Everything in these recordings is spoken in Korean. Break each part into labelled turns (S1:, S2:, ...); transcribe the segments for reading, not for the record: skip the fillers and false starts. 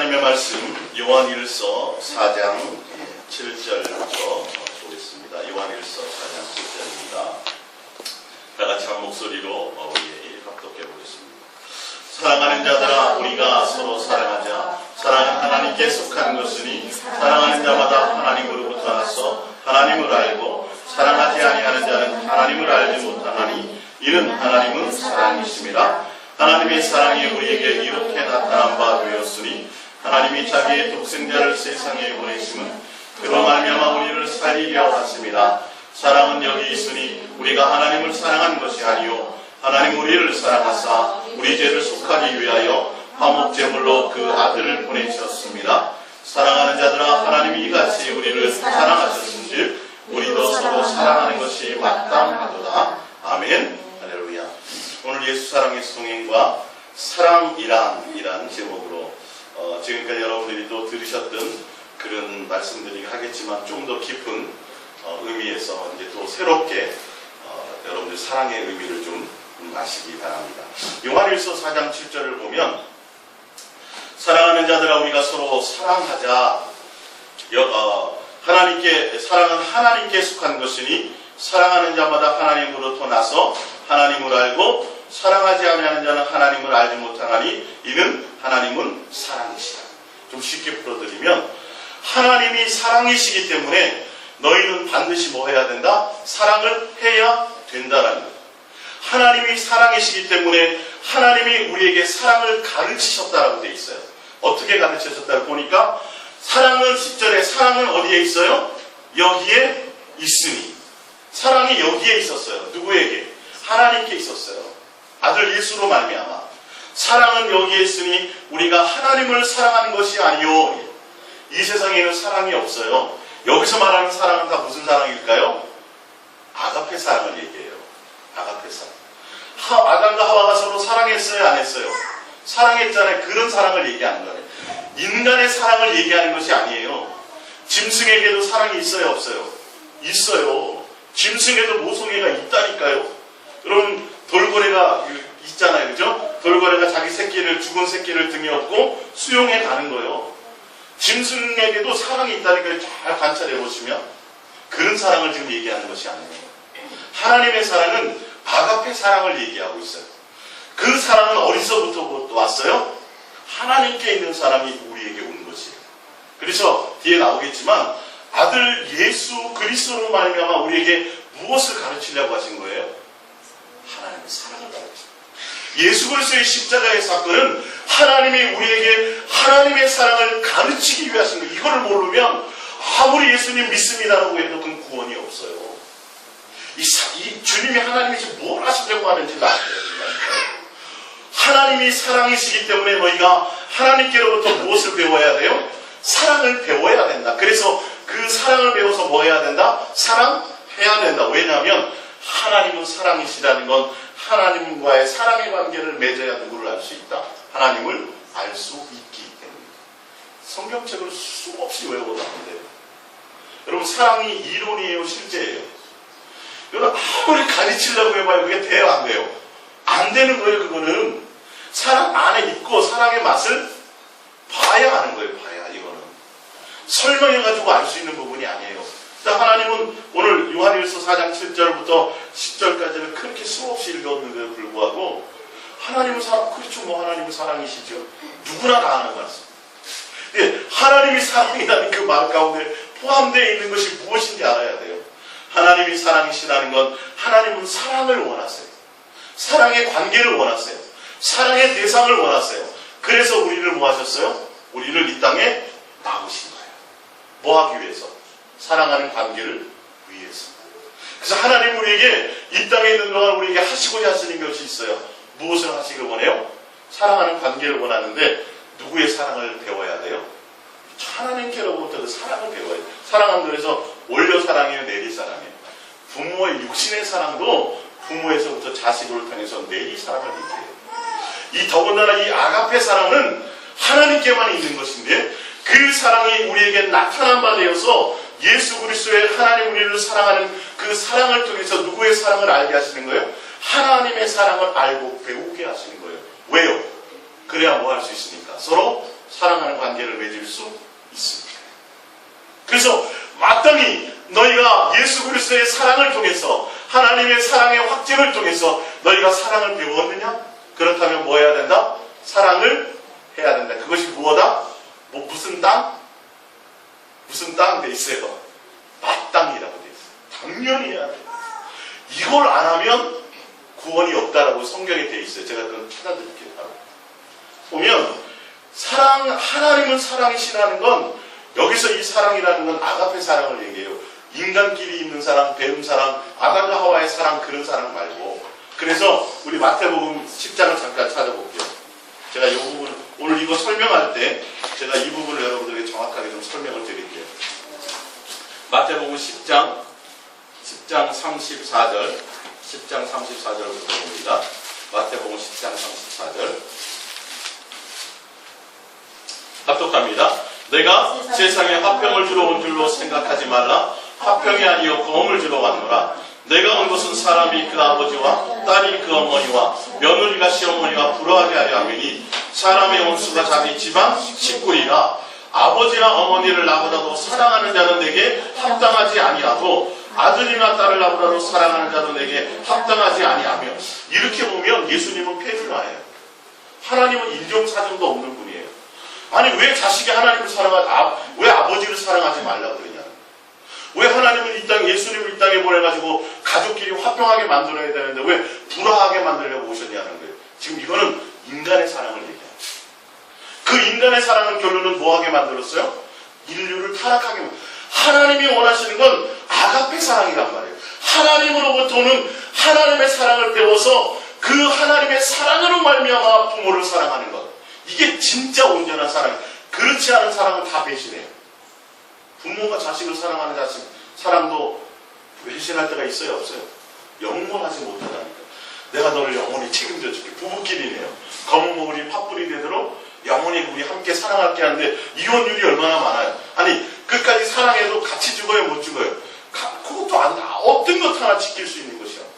S1: 하나님의 말씀 요한일서 4장 7절부터 보겠습니다. 요한일서 4장 7절입니다. 다 같이 한 목소리로 우리 합독해 보겠습니다. 사랑하는 자들아, 우리가 서로 사랑하자. 사랑은 하나님께 속한 것이니 사랑하는 자마다 하나님으로부터 나서 하나님을 알고 사랑하지 아니하는 자는 하나님을 알지 못하나니 이는 하나님은 사랑이심이라. 하나님의 사랑이 우리에게 이렇게 나타난 바 되었으니 하나님이 자기의 독생자를 세상에 보내심은 그로 말미암아 우리를 살리려 하심이라. 사랑은 여기 있으니 우리가 하나님을 사랑한 것이 아니요 하나님 우리를 사랑하사 우리 죄를 속하기 위하여 화목제물로 그 아들을 보내셨습니다. 사랑하는 자들아, 하나님이 이같이 우리를 사랑하셨은즉 우리도 서로 사랑하는 것이 마땅하도다. 아멘. 할렐루야. 오늘 예수 사랑의 동행과 사랑이란 제목으로 지금까지 여러분들이 또 들으셨던 그런 말씀들이 하겠지만 좀 더 깊은 의미에서 이제 또 새롭게 여러분들 사랑의 의미를 좀 아시기 바랍니다. 요한일서 4장 7절을 보면 사랑하는 자들아, 우리가 서로 사랑하자. 사랑은 하나님께 속한 것이니 사랑하는 자마다 하나님으로부터 나서 하나님을 알고 사랑하지 아니하는 자는 하나님을 알지 못하나니 이는 하나님은 사랑이시다. 좀 쉽게 풀어드리면 하나님이 사랑이시기 때문에 너희는 반드시 뭐 해야 된다? 사랑을 해야 된다라는 거예요. 하나님이 사랑이시기 때문에 하나님이 우리에게 사랑을 가르치셨다라고 되어 있어요. 어떻게 가르치셨다고 보니까 사랑은 10절에 사랑은 어디에 있어요? 여기에 있으니. 사랑이 여기에 있었어요. 누구에게? 하나님께 있었어요. 아들 예수로 말미암아. 사랑은 여기에 있으니 우리가 하나님을 사랑하는 것이 아니요. 이 세상에는 사랑이 없어요. 여기서 말하는 사랑은 다 무슨 사랑일까요? 아가페 사랑을 얘기해요. 아가페 사랑. 아담과 하와가 서로 사랑했어요? 안 했어요? 사랑했잖아요. 그런 사랑을 얘기하는 거예요. 인간의 사랑을 얘기하는 것이 아니에요. 짐승에게도 사랑이 있어요? 없어요? 있어요. 짐승에도 모성애가 있다니까요. 여러분 돌고래가 있잖아요. 그죠? 돌고래가 자기 새끼를, 죽은 새끼를 등에 업고 수용해 가는 거예요. 짐승에게도 사랑이 있다니까요. 잘 관찰해 보시면 그런 사랑을 지금 얘기하는 것이 아니에요. 하나님의 사랑은 아가페 사랑을 얘기하고 있어요. 그 사랑은 어디서부터 왔어요? 하나님께 있는 사랑이 우리에게 온 것이에요. 그래서 뒤에 나오겠지만 아들 예수 그리스도로 말미암아 우리에게 무엇을 가르치려고 하신 거예요? 하나님의 사랑을 가르치는 거예요. 예수 그리스도의 십자가의 사건은 하나님이 우리에게 하나님의 사랑을 가르치기 위하신 거예요. 이걸 모르면 아무리 예수님 믿습니다라고 해도 그건 구원이 없어요. 이 주님이 하나님이 뭘 하시려고 하는지 알아야 된다니까요. 하나님이 사랑이시기 때문에 너희가 하나님께로부터 무엇을 배워야 돼요? 사랑을 배워야 된다. 그래서 그 사랑을 배워서 뭐 해야 된다? 사랑해야 된다. 왜냐하면 하나님은 사랑이시라는 건 하나님과의 사랑의 관계를 맺어야 누구를 알 수 있다? 하나님을 알 수 있기 때문에. 성경책을 수없이 외워도 안 돼요. 여러분 사랑이 이론이에요? 실제예요? 여러분 아무리 가르치려고 해봐요. 그게 돼요? 안 돼요? 안 되는 거예요. 그거는 사랑 안에 있고 사랑의 맛을 봐야 하는 거예요. 봐야. 이거는 설명해가지고 알 수 있는 부분이 아니에요. 하나님은 오늘 요한일서 4장 7절부터 10절까지는 그렇게 수없이 읽었는데도 불구하고 하나님은 사랑, 그렇죠. 뭐 하나님은 사랑이시죠. 누구나 다 아는 말씀. 근데 하나님이 사랑이라는 그 말 가운데 포함되어 있는 것이 무엇인지 알아야 돼요. 하나님이 사랑이시라는 건 하나님은 사랑을 원하세요. 사랑의 관계를 원하세요. 사랑의 대상을 원하세요. 그래서 우리를 뭐 하셨어요? 우리를 이 땅에 낳으신 거예요. 뭐 하기 위해서? 사랑하는 관계를 위해서. 그래서 하나님 우리에게 이 땅에 있는 동안 우리에게 하시고자 하시는 것이 있어요. 무엇을 하시길 원해요? 사랑하는 관계를 원하는데 누구의 사랑을 배워야 돼요? 하나님께로부터 그 사랑을 배워야 돼요. 사랑은 그래서 원려 사랑이에요? 내리 사랑이에요? 부모의 육신의 사랑도 부모에서부터 자식을 통해서 내리 사랑을 얘기해요. 이 더군다나 이 아가페 사랑은 하나님께만 있는 것인데 그 사랑이 우리에게 나타난 바 되어서 예수 그리스도의 하나님 우리를 사랑하는 그 사랑을 통해서 누구의 사랑을 알게 하시는 거예요? 하나님의 사랑을 알고 배우게 하시는 거예요. 왜요? 그래야 뭐 할 수 있으니까? 서로 사랑하는 관계를 맺을 수 있습니다. 그래서 마땅히 너희가 예수 그리스도의 사랑을 통해서 하나님의 사랑의 확증을 통해서 너희가 사랑을 배웠느냐? 그렇다면 뭐 해야 된다? 사랑을 해야 된다. 그것이 무엇이다? 무슨 땅? 무슨 땅 돼 있어요? 마땅이라고 돼 있어요. 당연히 해야 돼요. 이걸 안 하면 구원이 없다라고 성경에 돼 있어요. 제가 그걸 찾아드릴게요. 바로. 보면 하나님은 사랑이시라는 건 여기서 이 사랑이라는 건 아가페 사랑을 얘기해요. 인간끼리 있는 사랑, 배움 사랑, 아담과 하와의 사랑 그런 사랑 말고. 그래서 우리 마태복음 10장을 잠깐 찾아볼게요. 제가 이 부분 오늘 이거 설명할 때 제가 이 부분을 여러분들에게 정확하게 좀 설명을 드릴게요. 마태복음 10장 34절 34절부터 봅니다. 마태복음 10장 34절 합독합니다. 내가 세상에 화평을 주러 온 줄로 생각하지 말라. 화평이 아니요 검을 주러 왔노라. 내가 온 것은 사람이 그 아버지와 딸이 그 어머니와 며느리가 시어머니와 불화하게 하려 함이니 사람의 온수가 자기 집안 식구이라. 아버지나 어머니를 나보다도 사랑하는 자는 내게 합당하지 아니하고 아들이나 딸을 나보다도 사랑하는 자도 내게 합당하지 아니하며. 이렇게 보면 예수님은 페르나예요. 하나님은 인정사정도 없는 분이에요. 아니 왜 자식이 하나님을 왜 아버지를 사랑하지 말라고 그러냐. 왜 하나님은 이 땅, 예수님을 이 땅에 보내가지고 가족끼리 화평하게 만들어야 되는데 왜 불화하게 만들려고 오셨냐는 거예요. 지금 이거는 인간의 사랑을 얘기해요. 그 인간의 사랑을 결론은 뭐하게 만들었어요? 인류를 타락하게 만들었어요. 하나님이 원하시는 건 아가페 사랑이란 말이에요. 하나님으로부터 오는 하나님의 사랑을 배워서 그 하나님의 사랑으로 말미암아 부모를 사랑하는 것. 이게 진짜 온전한 사랑. 그렇지 않은 사랑은 다 배신해요. 부모가 자식을 사랑하는 사랑도 배신할 때가 있어요, 없어요? 영원하지 못하다니까. 내가 너를 영원히 책임져 줄게. 부부끼리네요. 검은 머리 팥불이 되도록 영원히 우리 함께 사랑할게 하는데 이혼율이 얼마나 많아요. 아니 끝까지 사랑해도 같이 죽어요, 못 죽어요? 그것도 안 돼. 어떤 것 하나 지킬 수 있는 것이 없어요.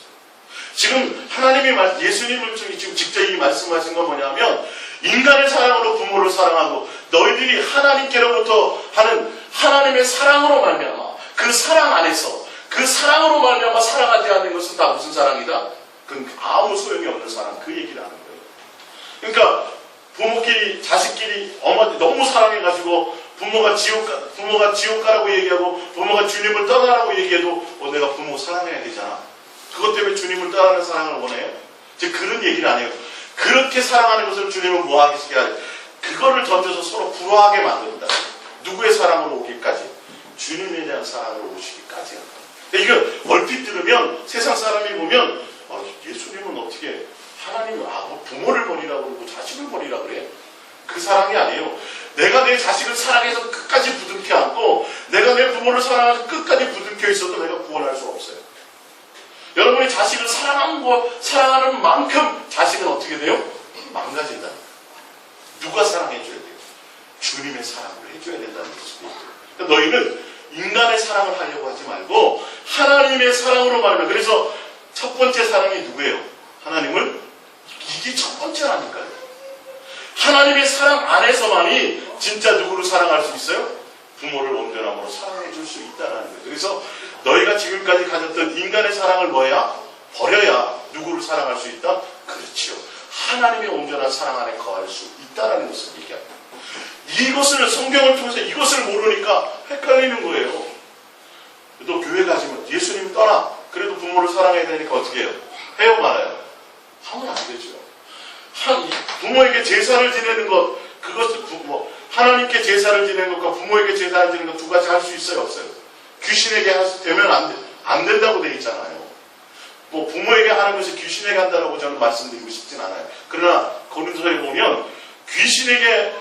S1: 지금 하나님이 예수님을 지금 직접 이 말씀하신 건 뭐냐면 인간의 사랑으로 부모를 사랑하고 너희들이 하나님께로부터 하는 하나님의 사랑으로 말미암아 그 사랑 안에서 그 사랑으로 말미암아 사랑하지 않는 것은 다 무슨 사랑이다? 그건 아무 소용이 없는 사랑. 그 얘기를 하는 거예요. 그러니까 부모끼리 자식끼리 어머니 너무 사랑해가지고 부모가 지옥 가라고 얘기하고 부모가 주님을 떠나라고 얘기해도 내가 부모 사랑해야 되잖아. 그것 때문에 주님을 떠나는 사랑을 원해요? 즉 그런 얘기를 안 해요. 그렇게 사랑하는 것을 주님은 뭐하게 해야 돼? 그거를 던져서 서로 불화하게 만든다. 누구의 사랑으로 오기까지? 주님에 대한 사랑으로 오시기까지야. 이거 얼핏 들으면 세상 사람이 보면 예수님은 어떻게 하나님 부모를 버리라고 그러고 자식을 버리라고 그래? 그 사랑이 아니에요. 내가 내 자식을 사랑해서 끝까지 부둥켜 안고 내가 내 부모를 사랑해서 끝까지 부둥켜 있어도 내가 구원할 수 없어요. 여러분이 자식을 사랑하는 만큼 자식은 어떻게 돼요? 망가진다. 누가 사랑해줘야 돼요? 주님의 사랑을 해줘야 된다는 것입니다. 그러니까 너희는 인간의 사랑을 하려고 하지 말고 하나님의 사랑으로 말하면. 그래서 첫 번째 사랑이 누구예요? 하나님을. 이게 첫 번째라니까요. 하나님의 사랑 안에서만이 진짜 누구를 사랑할 수 있어요? 부모를 온전함으로 사랑해 줄 수 있다는 거예요. 그래서 너희가 지금까지 가졌던 인간의 사랑을 뭐야? 버려야 누구를 사랑할 수 있다? 그렇지요. 하나님의 온전한 사랑 안에 거할 수 있다는 것을 얘기합니다. 이것을 성경을 통해서 이것을 모르니까 헷갈리는 거예요. 너 교회 가시면 예수님 떠나. 그래도 부모를 사랑해야 되니까 어떻게 해요? 해요 말아요? 하면 안 되죠. 부모에게 제사를 지내는 것, 그것을 하나님께 제사를 지내는 것과 부모에게 제사를 지내는 것 두 가지 할 수 있어요, 없어요? 귀신에게 되면 안 된다고 돼 있잖아요. 부모에게 하는 것이 귀신에게 한다고 저는 말씀드리고 싶진 않아요. 그러나 고린도서에 보면 귀신에게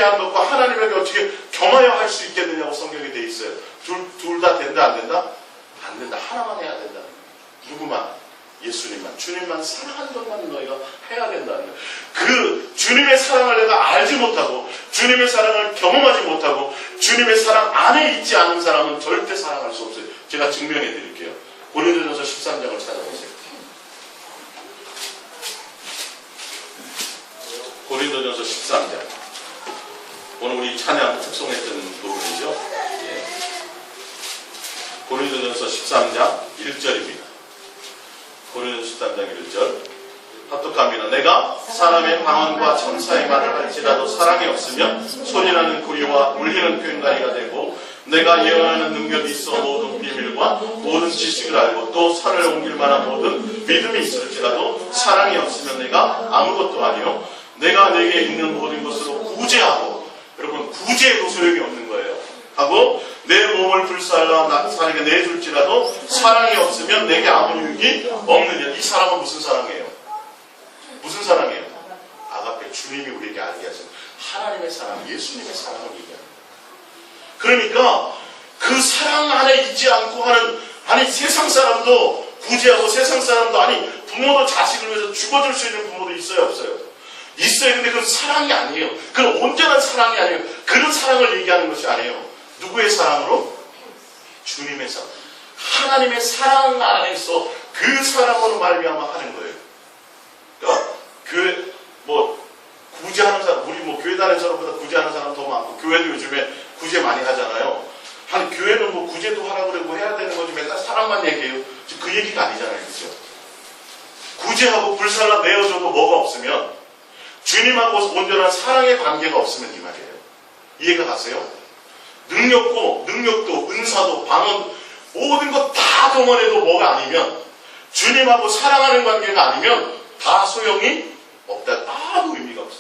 S1: 하는 것과 하나님에게 어떻게 겸하여 할 수 있겠느냐고 성경에 돼 있어요. 둘 다 된다, 안 된다? 안 된다. 하나만 해야 된다. 누구만? 예수님만, 주님만 사랑하는 것만 너희가 해야 된다는 거예요. 그 주님의 사랑을 내가 알지 못하고 주님의 사랑을 경험하지 못하고 주님의 사랑 안에 있지 않은 사람은 절대 사랑할 수 없어요. 제가 증명해 드릴게요. 고린도전서 13장을 찾아보세요. 고린도전서 13장. 오늘 우리 찬양 특송했던 부분이죠. 예. 고린도전서 13장 1절입니다. 고린도전서 13장 1절. 합독합니다. 내가 사람의 방언과 천사의 말을 할지라도 사랑이 없으면 소리나는 구리와 울리는 꽹과리가 되고, 내가 예언하는 능력이 있어 모든 비밀과 모든 지식을 알고 또 산을 옮길 만한 모든 믿음이 있을지라도 사랑이 없으면 내가 아무것도 아니요 내가 내게 있는 모든 것으로 구제하고, 여러분 구제해도 소용이 없는 거예요. 하고 내 몸을 불살라 나사람에게 내줄지라도 사랑이 없으면 내게 아무 유익이 없느냐. 이 사랑은 무슨 사랑이에요? 무슨 사랑이에요? 아가페, 주님이 우리에게 알게 하신 하나님의 사랑, 예수님의 사랑을 얘기합니다. 그러니까 그 사랑 안에 있지 않고 하는, 아니 세상 사람도 구제하고 세상 사람도, 아니 부모도 자식을 위해서 죽어줄 수 있는 부모도 있어요, 없어요? 있어요. 근데 그건 사랑이 아니에요. 그건 온전한 사랑이 아니에요. 그런 사랑을 얘기하는 것이 아니에요. 누구의 사랑으로? 주님의 사랑. 하나님의 사랑 안에서 그 사랑으로 말미암아 하는 거예요. 그러니까 교회 구제하는 사람, 우리 교회 다니는 사람보다 구제하는 사람 더 많고, 교회도 요즘에 구제 많이 하잖아요. 한 교회는 구제도 하라고 그러고 해야 되는 거지 맨날 사랑만 얘기해요. 그 얘기가 아니잖아요, 그렇죠? 구제하고 불살라 내어줘도 뭐가 없으면, 주님하고 온전한 사랑의 관계가 없으면 이 말이에요. 이해가 가세요? 능력도 은사도 방언 모든 것 다 동원해도 뭐가 아니면, 주님하고 사랑하는 관계가 아니면 다 소용이 없다. 아무 의미가 없어.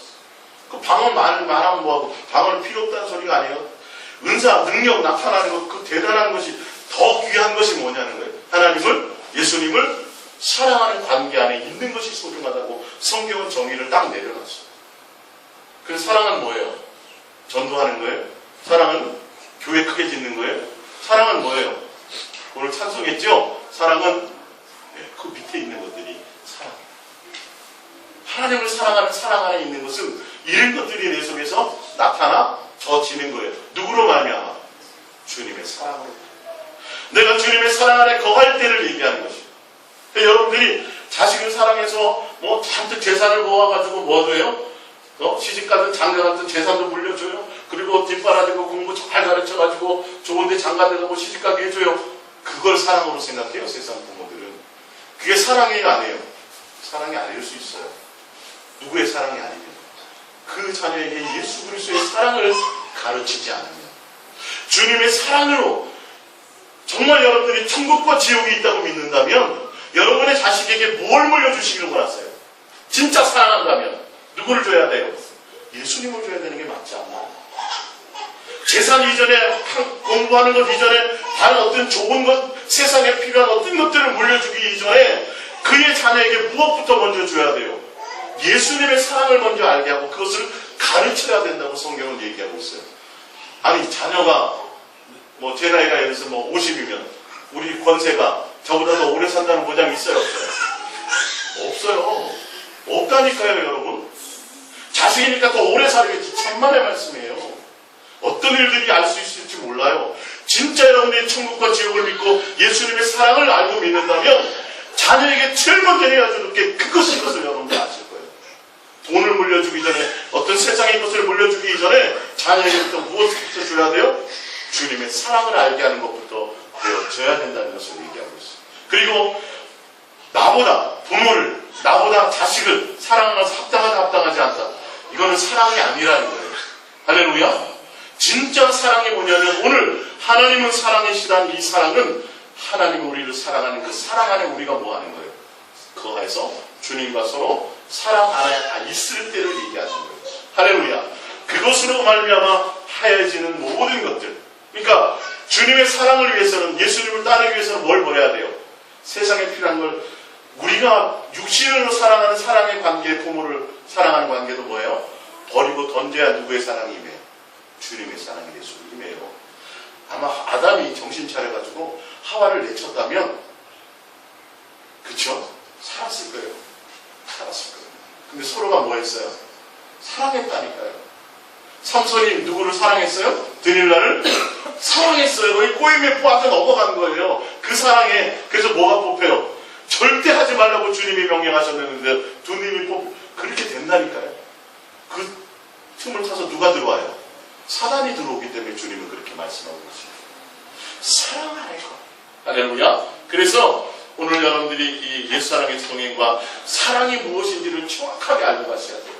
S1: 그 방언 말하면 뭐하고, 방언은 필요 없다는 소리가 아니에요. 은사, 능력 나타나는 것, 그 대단한 것이, 더 귀한 것이 뭐냐는 거예요. 하나님을, 예수님을 사랑하는 관계 안에 있는 것이 소중하다고 성경은 정의를 딱 내려놨어요. 그래서 사랑은 뭐예요? 전도하는 거예요? 사랑은 교회 크게 짓는 거예요? 사랑은 뭐예요? 오늘 찬송했죠? 사랑은 그 밑에 있는 것들이 사랑이에요. 하나님을 사랑하는 사랑 안에 있는 것은 이런 것들이 내 속에서 나타나져지는 거예요. 누구로 말미암아? 주님의 사랑으로. 내가 주님의 사랑 안에 거할 때를 얘기하는 것이에요. 여러분들이 자식을 사랑해서 잔뜩 재산을 모아가지고 뭐 해요? 시집가든 장가가든 재산도 물려줘요. 그리고 뒷바라지고 공부 잘 가르쳐가지고 좋은데 장가들 가고 시집가게 해줘요. 그걸 사랑으로 생각해요, 세상 부모들은. 그게 사랑이 아니에요. 사랑이 아닐 수 있어요. 누구의 사랑이 아니면, 그 자녀에게 예수 그리스도의 사랑을 가르치지 않으면, 주님의 사랑으로 정말 여러분들이 천국과 지옥이 있다고 믿는다면, 여러분의 자식에게 뭘 물려주시기를 원하세요? 진짜 사랑한다면 누구를 줘야 돼요? 예수님을 줘야 되는 게 맞지 않나요? 재산 이전에, 공부하는 것 이전에, 다른 어떤 좋은 것, 세상에 필요한 어떤 것들을 물려주기 이전에 그의 자녀에게 무엇부터 먼저 줘야 돼요? 예수님의 사랑을 먼저 알게 하고 그것을 가르쳐야 된다고 성경은 얘기하고 있어요. 아니 자녀가 제 나이가 예를 들어서 50이면 우리 권세가 저보다 더 오래 산다는 보장이 있어요, 없어요? 없어요. 없다니까요, 여러분. 자식이니까 더 오래 살겠지. 천만의 말씀이에요. 어떤 일들이 알 수 있을지 몰라요. 진짜 여러분들이 천국과 지옥을 믿고 예수님의 사랑을 알고 믿는다면 자녀에게 제일 먼저 해야 될 게 그것을 여러분들 아실 거예요. 돈을 물려주기 전에, 어떤 세상의 것을 물려주기 전에 자녀에게부터 무엇부터 줘야 돼요? 주님의 사랑을 알게 하는 것부터 배워줘야 된다는 것을 얘기하고 있어요. 그리고 나보다 부모를, 나보다 자식을 사랑하면서 합당하지 않다. 이거는 사랑이 아니라는 거예요. 할렐루야. 진짜 사랑이 뭐냐면, 오늘 하나님은 사랑이시라는 이 사랑은 하나님이 우리를 사랑하는 그 사랑 안에 우리가 뭐 하는 거예요? 그 안에서 주님과 서로 사랑 안에 있을 때를 얘기하는 거예요. 할렐루야. 그것으로 말미암아 하여지는 모든 것들. 그러니까 주님의 사랑을 위해서는, 예수님을 따르기 위해서는 뭘 버려야 돼요? 세상에 필요한 걸, 우리가 육신으로 사랑하는 사랑의 관계, 부모를 사랑하는 관계도 뭐예요? 버리고 던져야 누구의 사랑이 임해요? 주님의 사랑이 예수를 임해요. 아마 아담이 정신 차려가지고 하와를 내쳤다면, 그쵸? 살았을 거예요. 근데 서로가 뭐 했어요? 사랑했다니까요. 삼손이 누구를 사랑했어요? 드릴라를 사랑했어요. 거기 꼬임에 빠져 넘어간 거예요. 그 사랑에. 그래서 뭐가 뽑혀요? 절대 하지 말라고 주님이 명령하셨는데 두 님이 그렇게 된다니까요. 그 틈을 타서 누가 들어와요? 사단이 들어오기 때문에 주님은 그렇게 말씀하고 계십니다. 사랑하는 것. 할렐루야. 그래서 오늘 여러분들이 이 옛사랑의 동행과 사랑이 무엇인지를 정확하게 알고 가셔야 돼요.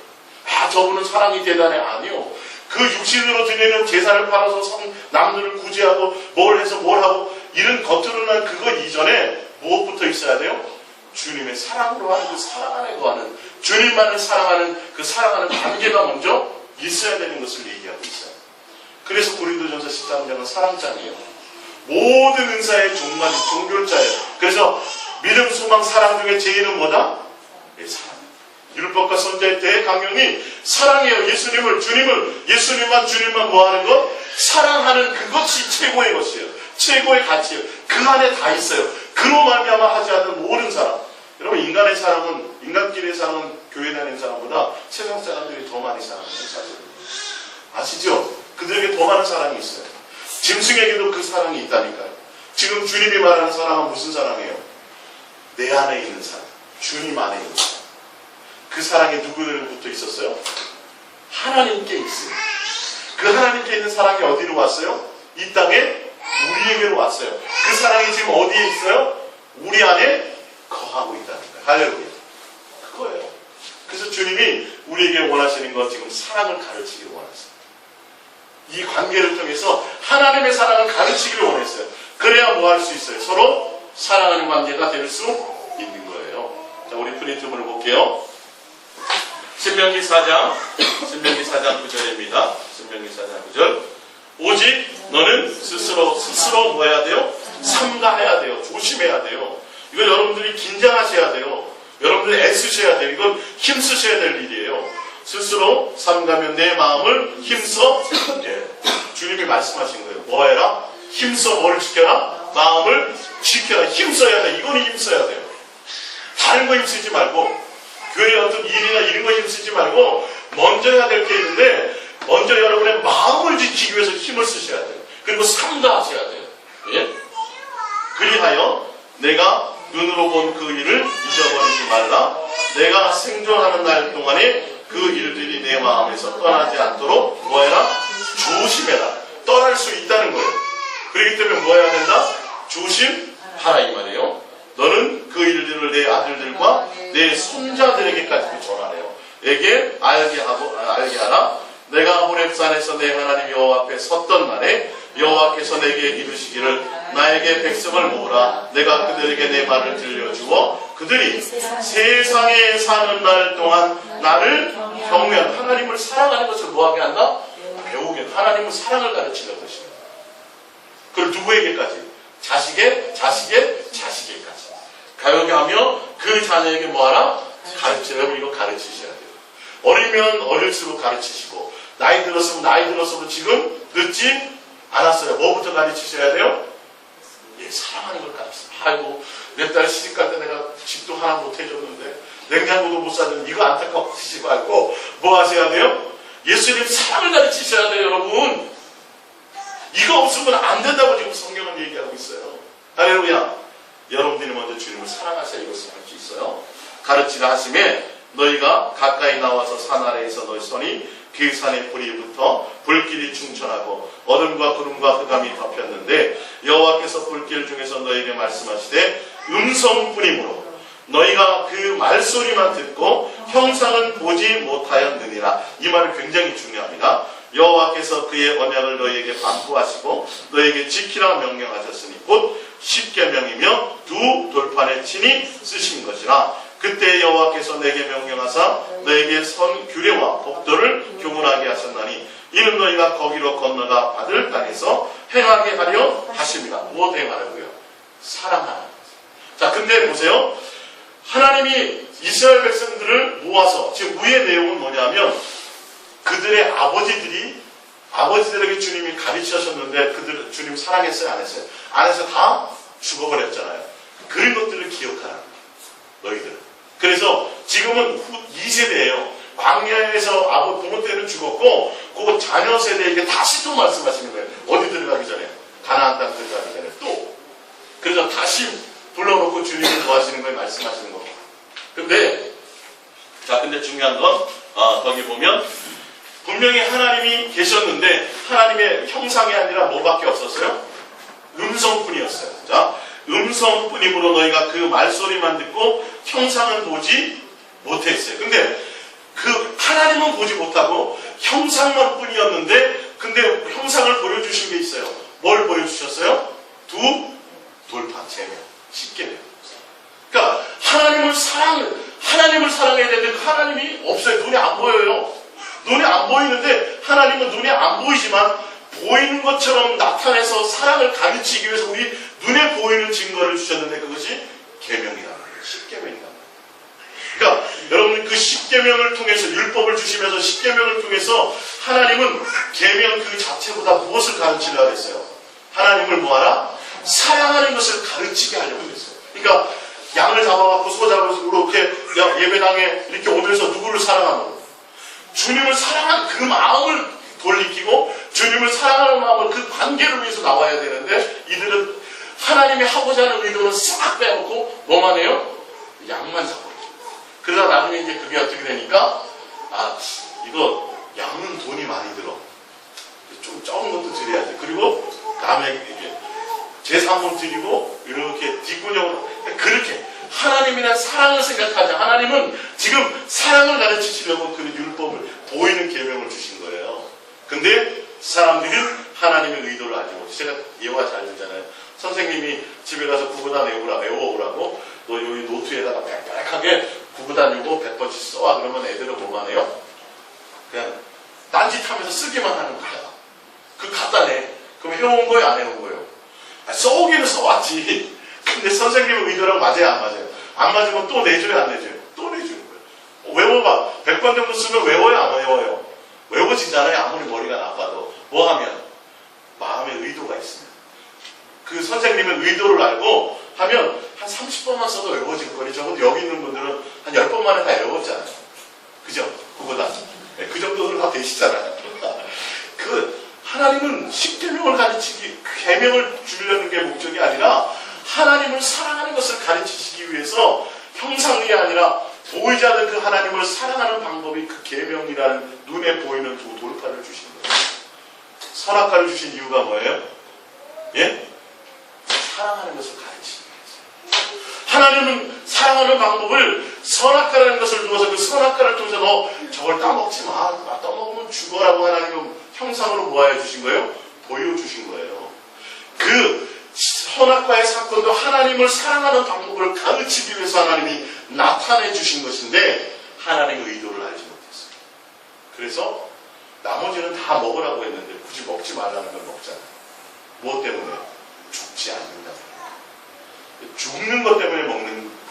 S1: 저분은 사랑이 대단해. 아니요. 그 육신으로 드리는 제사를 팔아서 남들을 구제하고 뭘 해서 뭘 하고 이런 겉으로는 그거 이전에 무엇부터 있어야 돼요? 주님의 사랑으로 하는 그 사랑 안에 거하는 주님만을 사랑하는 그 사랑하는 관계가 먼저 있어야 되는 것을 얘기하고 있어요. 그래서 고린도전서 13장은 사랑장이에요. 모든 은사의 종결자예요. 그래서 믿음, 소망, 사랑 중에 제일은 뭐다? 사랑. 율법과 선지자의 대강령이 사랑이에요. 예수님을, 주님을, 주님만 뭐하는 것? 사랑하는 그것이 최고의 것이에요. 최고의 가치예요. 그 안에 다 있어요. 그로 말미암아 하지 않는 모든 사랑. 여러분, 인간의 사랑은, 인간끼리의 사랑은 교회 다니는 사람보다 세상 사람들이 더 많이 사랑해요. 사실. 아시죠? 그들에게 더 많은 사랑이 있어요. 짐승에게도 그 사랑이 있다니까요. 지금 주님이 말하는 사랑은 무슨 사랑이에요? 내 안에 있는 사랑. 주님 안에 있는 사랑. 그 사랑이 누구로부터 있었어요? 하나님께 있어요. 그 하나님께 있는 사랑이 어디로 왔어요? 이 땅에 우리에게로 왔어요. 그 사랑이 지금 어디에 있어요? 우리 안에 거하고 있다는 거예요. 할렐루야. 그거예요. 그래서 주님이 우리에게 원하시는 건 지금 사랑을 가르치기를 원하세요. 이 관계를 통해서 하나님의 사랑을 가르치기를 원했어요. 그래야 뭐 할 수 있어요? 서로 사랑하는 관계가 될 수 있는 거예요. 자, 우리 프린트물을 볼게요. 신명기 4장 9절입니다. 신명기 4장 9절. 오직 너는 스스로 뭐 해야 돼요? 삼가해야 돼요. 조심해야 돼요. 이거 여러분들이 긴장하셔야 돼요. 여러분들이 애쓰셔야 돼요. 이건 힘쓰셔야 될 일이에요. 스스로 삼가면 내 마음을 힘써. 주님이 말씀하신 거예요. 뭐 해라? 힘써. 뭐를 지켜라? 마음을 지켜라. 힘써야 돼. 이거는 힘써야 돼요. 다른 거 힘쓰지 말고, 교회의 어떤 일이나 이런 거 힘쓰지 말고 먼저 해야 될 게 있는데, 먼저 여러분의 마음을 지키기 위해서 힘을 쓰셔야 돼요. 그리고 삼가하셔야 돼요. 예? 그리하여 내가 눈으로 본 그 일을 잊어버리지 말라. 내가 생존하는 날 동안에 그 일들이 내 마음에서 떠나지 않도록 뭐해라? 조심해라. 떠날 수 있다는 거예요. 그렇기 때문에 뭐 해야 된다? 조심하라 이 말이에요. 너는 그 일들을 내 아들들과 내 손자들에게까지 전하래요. 에게 알게 하라. 내가 호렙산에서 내 하나님 여호와 앞에 섰던 날에 여호와께서 내게 이르시기를 나에게 백성을 모으라. 내가 그들에게 내 말을 들려주어 그들이 세상에 사는 날 동안 나를 경외한 하나님을 사랑하는 것을 뭐하게 한다? 배우게. 하나님은 사랑을 가르치는 것입니다. 그걸 누구에게까지? 자식에게까지. 가요하며 그 자녀에게 뭐하라? 가르치라고. 이거 가르치셔야 돼요. 어리면 어릴수록 가르치시고, 나이 들었어도 지금 늦지 않았어요. 뭐부터 가르치셔야 돼요? 예, 사랑하는 걸 가르치세요. 아이고, 내 딸 시집갈 때 내가 집도 하나 못 해줬는데, 냉장고도 못 사줬는데, 이거 안타까워하시지 말고, 뭐 하셔야 돼요? 예수님 사랑을 가르치셔야 돼요, 여러분. 이거 없으면 안 된다고 지금 성경은 얘기하고 있어요. 할렐루야. 여러분들이 먼저 주님을 사랑하셔야 이것을 할 수 있어요. 가르치라 하심에 너희가 가까이 나와서 산 아래에서 너희 손이 그 산에 불이 붙어 불길이 충천하고 어둠과 구름과 흑암이 덮였는데 여호와께서 불길 중에서 너희에게 말씀하시되 음성뿐이므로 너희가 그 말소리만 듣고 형상은 보지 못하였느니라. 이 말은 굉장히 중요합니다. 여호와께서 그의 언약을 너희에게 반포하시고 너희에게 지키라 명령하셨으니 곧 십계명이며 두 돌판에 친히 쓰신 것이라. 그때 여호와께서 내게 명령하사 너에게 선 규례와 법도를 교훈하게 하셨나니 이는 너희가 거기로 건너가 받을 땅에서 행하게 하려 하십니다. 무엇 행하라고요? 사랑하라. 자, 근데 보세요. 하나님이 이스라엘 백성들을 모아서, 지금 위의 내용은 뭐냐면 그들의 아버지들에게 주님이 가르치셨는데 그들 주님 사랑했어요? 안 했어요? 안 해서 다 죽어버렸잖아요. 그런 것들을 기억하라. 너희들. 그래서 지금은 2세대예요. 광야에서 부모 때는 죽었고 그 자녀 세대에게 다시 또 말씀하시는 거예요. 어디 들어가기 전에? 가나안 땅 들어가기 전에 또. 그래서 다시 불러놓고 주님이 뭐 하시는 거예요? 말씀하시는 거예요. 근데 자, 근데 중요한 건 거기 보면 분명히 하나님이 계셨는데 하나님의 형상이 아니라 뭐밖에 없었어요? 음성뿐이었어요. 자, 음성뿐이므로 너희가 그 말소리만 듣고 형상은 보지 못했어요. 근데 그 하나님은 보지 못하고 형상만 뿐이었는데 근데 형상을 보여주신 게 있어요. 뭘 보여주셨어요? 두 돌판 제명, 십계명. 그러니까 하나님을 사랑해야 되는데 하나님이 없어요. 눈에 안 보여요. 눈에 안 보이는데 하나님은 눈에 안 보이지만 보이는 것처럼 나타내서 사랑을 가르치기 위해서 우리 눈에 보이는 증거를 주셨는데 그것이 계명이라는 거예요. 십계명이라는 거예요. 그러니까 여러분 그 십계명을 통해서 율법을 주시면서 십계명을 통해서 하나님은 계명 그 자체보다 무엇을 가르치려고 했어요? 하나님을 뭐하라? 사랑하는 것을 가르치게 하려고 했어요. 그러니까 양을 잡아갖고 소 잡아서 이렇게 예배당에 이렇게 오면서 누구를 사랑하노? 주님을 사랑하는 그 마음을 돌이키고 주님을 사랑하는 마음을 그 관계를 위해서 나와야 되는데 이들은 하나님이 하고자 하는 의도는 싹 빼놓고 뭐만 해요? 양만 잡아요. 그러다 나중에 이제 그게 어떻게 되니까 이거 양은 돈이 많이 들어. 좀 적은 것도 드려야지. 그리고 다음에 이게 제사문 드리고 이렇게 뒷구녕으로 그렇게 하나님이란 사랑을 생각하자. 하나님은 지금 사랑을 가르치시려고 그 율법을 보이는 계명을 주신 거예요. 근데 사람들이 하나님의 의도를 알지 못해. 제가 예화 잘 들잖아요. 선생님이 집에 가서 구구단 외워오라고 너 여기 노트에다가 빽빽하게 구구단 요거 100번씩 써와. 그러면 애들은 뭐만 해요? 그냥 딴짓하면서 쓰기만 하는 거야. 그 갖다 내. 그럼 해온 거예요? 안 해온 거예요? 써오기는 써왔지. 근데 선생님의 의도랑 맞아요? 안 맞아요? 안 맞으면 또 내줘요? 안 내줘요? 또 내주는 거예요. 외워봐. 100번 정도 쓰면 외워요? 안 외워요? 외워지잖아요. 아무리 머리가 나빠도. 뭐 하면? 마음의 의도가 있습니다. 그 선생님의 의도를 알고 하면 한 30번만 써도 외워질 거니. 적어도 여기 있는 분들은 한 10번 만에 다 외웠잖아요. 그죠? 그거다. 네, 그 정도는 다 되시잖아요. 하나님은 십계명을 가르치기, 계명을 주려는 게 목적이 아니라 하나님을 사랑하는 것을 가르치시기 위해서 형상이 아니라 보이지 않는 그 하나님을 사랑하는 방법이 그 계명이라는 눈에 보이는 두 돌판을 주신 거예요. 선악과를 주신 이유가 뭐예요? 예? 사랑하는 것을 가르치는 거예요. 하나님은 사랑하는 방법을 선악과라는 것을 두어서 그 선악과를 통해서 너 저걸 따먹지 마. 따먹으면 죽어라고 하나님은 형상으로 뭐해 주신 거예요? 보여주신 거예요. 그 선악과의 사건도 하나님을 사랑하는 방법을 가르치기 위해서 하나님이 나타내 주신 것인데 하나님의 의도를 알지 못했어요. 그래서 나머지는 다 먹으라고 했는데 굳이 먹지 말라는 걸 먹잖아요. 무엇 때문에? 죽지 않는다고. 죽는 것 때문에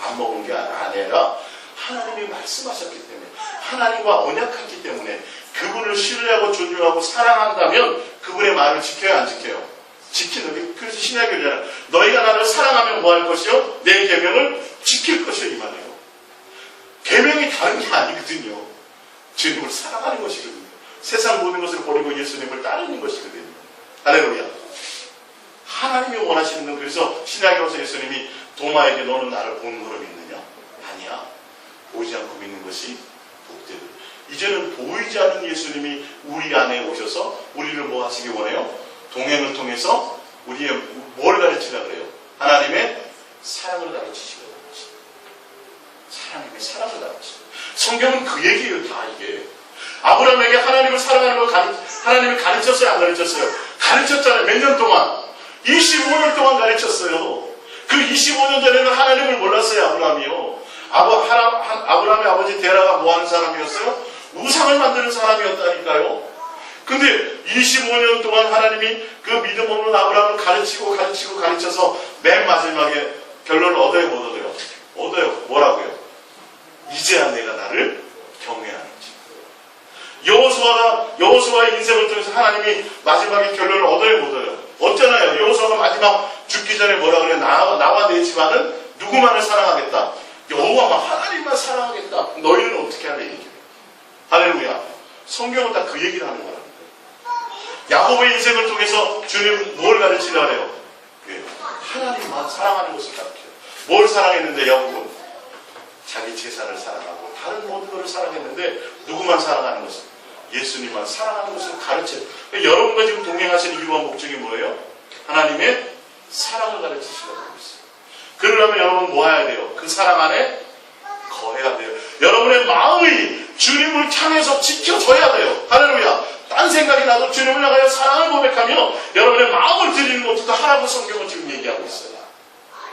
S1: 안 먹은 게 아니라 하나님이 말씀하셨기 때문에 하나님과 언약했기 때문에 그분을 신뢰하고 존중하고 사랑한다면 그분의 말을 지켜야 안 지켜요? 지키는 게 그래서 신약이잖아요. 너희가 나를 사랑하면 뭐 할 것이요? 내 계명을 지킬 것이요 이 말이에요. 계명이 다른 게 아니거든요. 주님을 사랑하는 것이거든요. 세상 모든 것을 버리고 예수님을 따르는 것이거든요. 할렐루야. 하나님이 원하시는 건 그래서 신약에 와서 예수님이 도마에게 너는 나를 보는 거로 믿느냐? 아니야. 보이지 않고 믿는 것이 복되고. 이제는 보이지 않는 예수님이 우리 안에 오셔서 우리를 뭐 하시기 원해요? 동행을 통해서 우리의 뭘 가르치려고 그래요? 하나님의 사랑을 가르치시려고 합니다. 하나님의 사랑을 가르치시고. 성경은 그 얘기예요. 다 이게. 아브라함에게 하나님을 사랑하는 걸 하나님이 가르쳤어요? 안 가르쳤어요? 가르쳤잖아요. 몇 년 동안? 25년 동안 가르쳤어요. 그 25년 전에는 하나님을 몰랐어요. 아브라함이요. 아브라함의 아버지 데라가 뭐 하는 사람이었어요? 우상을 만드는 사람이었다니까요. 근데 25년 동안 하나님이 그 믿음 없는 아브라함을 가르쳐서 맨 마지막에 결론을 얻어요, 못 얻어요? 얻어요. 뭐라고요? 이제야 내가 나를 경외하는지. 여호수아의 인생을 통해서 하나님이 마지막에 결론을 얻어요, 못 얻어요? 얻잖아요. 여호수아가 마지막 죽기 전에 뭐라 그래요? 나와 내 집안은 누구만을 사랑하겠다. 여호와만 하나님만 사랑하겠다. 너희는 어떻게 하냐 얘기해요. 할렐루야. 성경은 다 그 얘기를 하는 거랍니다. 야곱의 인생을 통해서 주님 뭘 가르치려고 해요? 하나님만 사랑하는 것을 가르쳐요. 뭘 사랑했는데 야곱은? 자기 재산을 사랑하고 다른 모든 것을 사랑했는데 누구만 사랑하는 것은? 예수님만 사랑하는 것을 가르쳐요. 여러분과 지금 동행하시는 이유와 목적이 뭐예요? 하나님의 사랑을 가르치시려고 있어요. 그러려면 여러분 뭐 해야 돼요? 그 사랑 안에 거해야 돼요. 여러분의 마음이 주님을 향해서 지켜져야 돼요. 할렐루야. 딴 생각이 나도 주님을 향하여 사랑을 고백하며 여러분의 마음을 드리는 것부터 하라고 성경은 지금 얘기하고 있어요.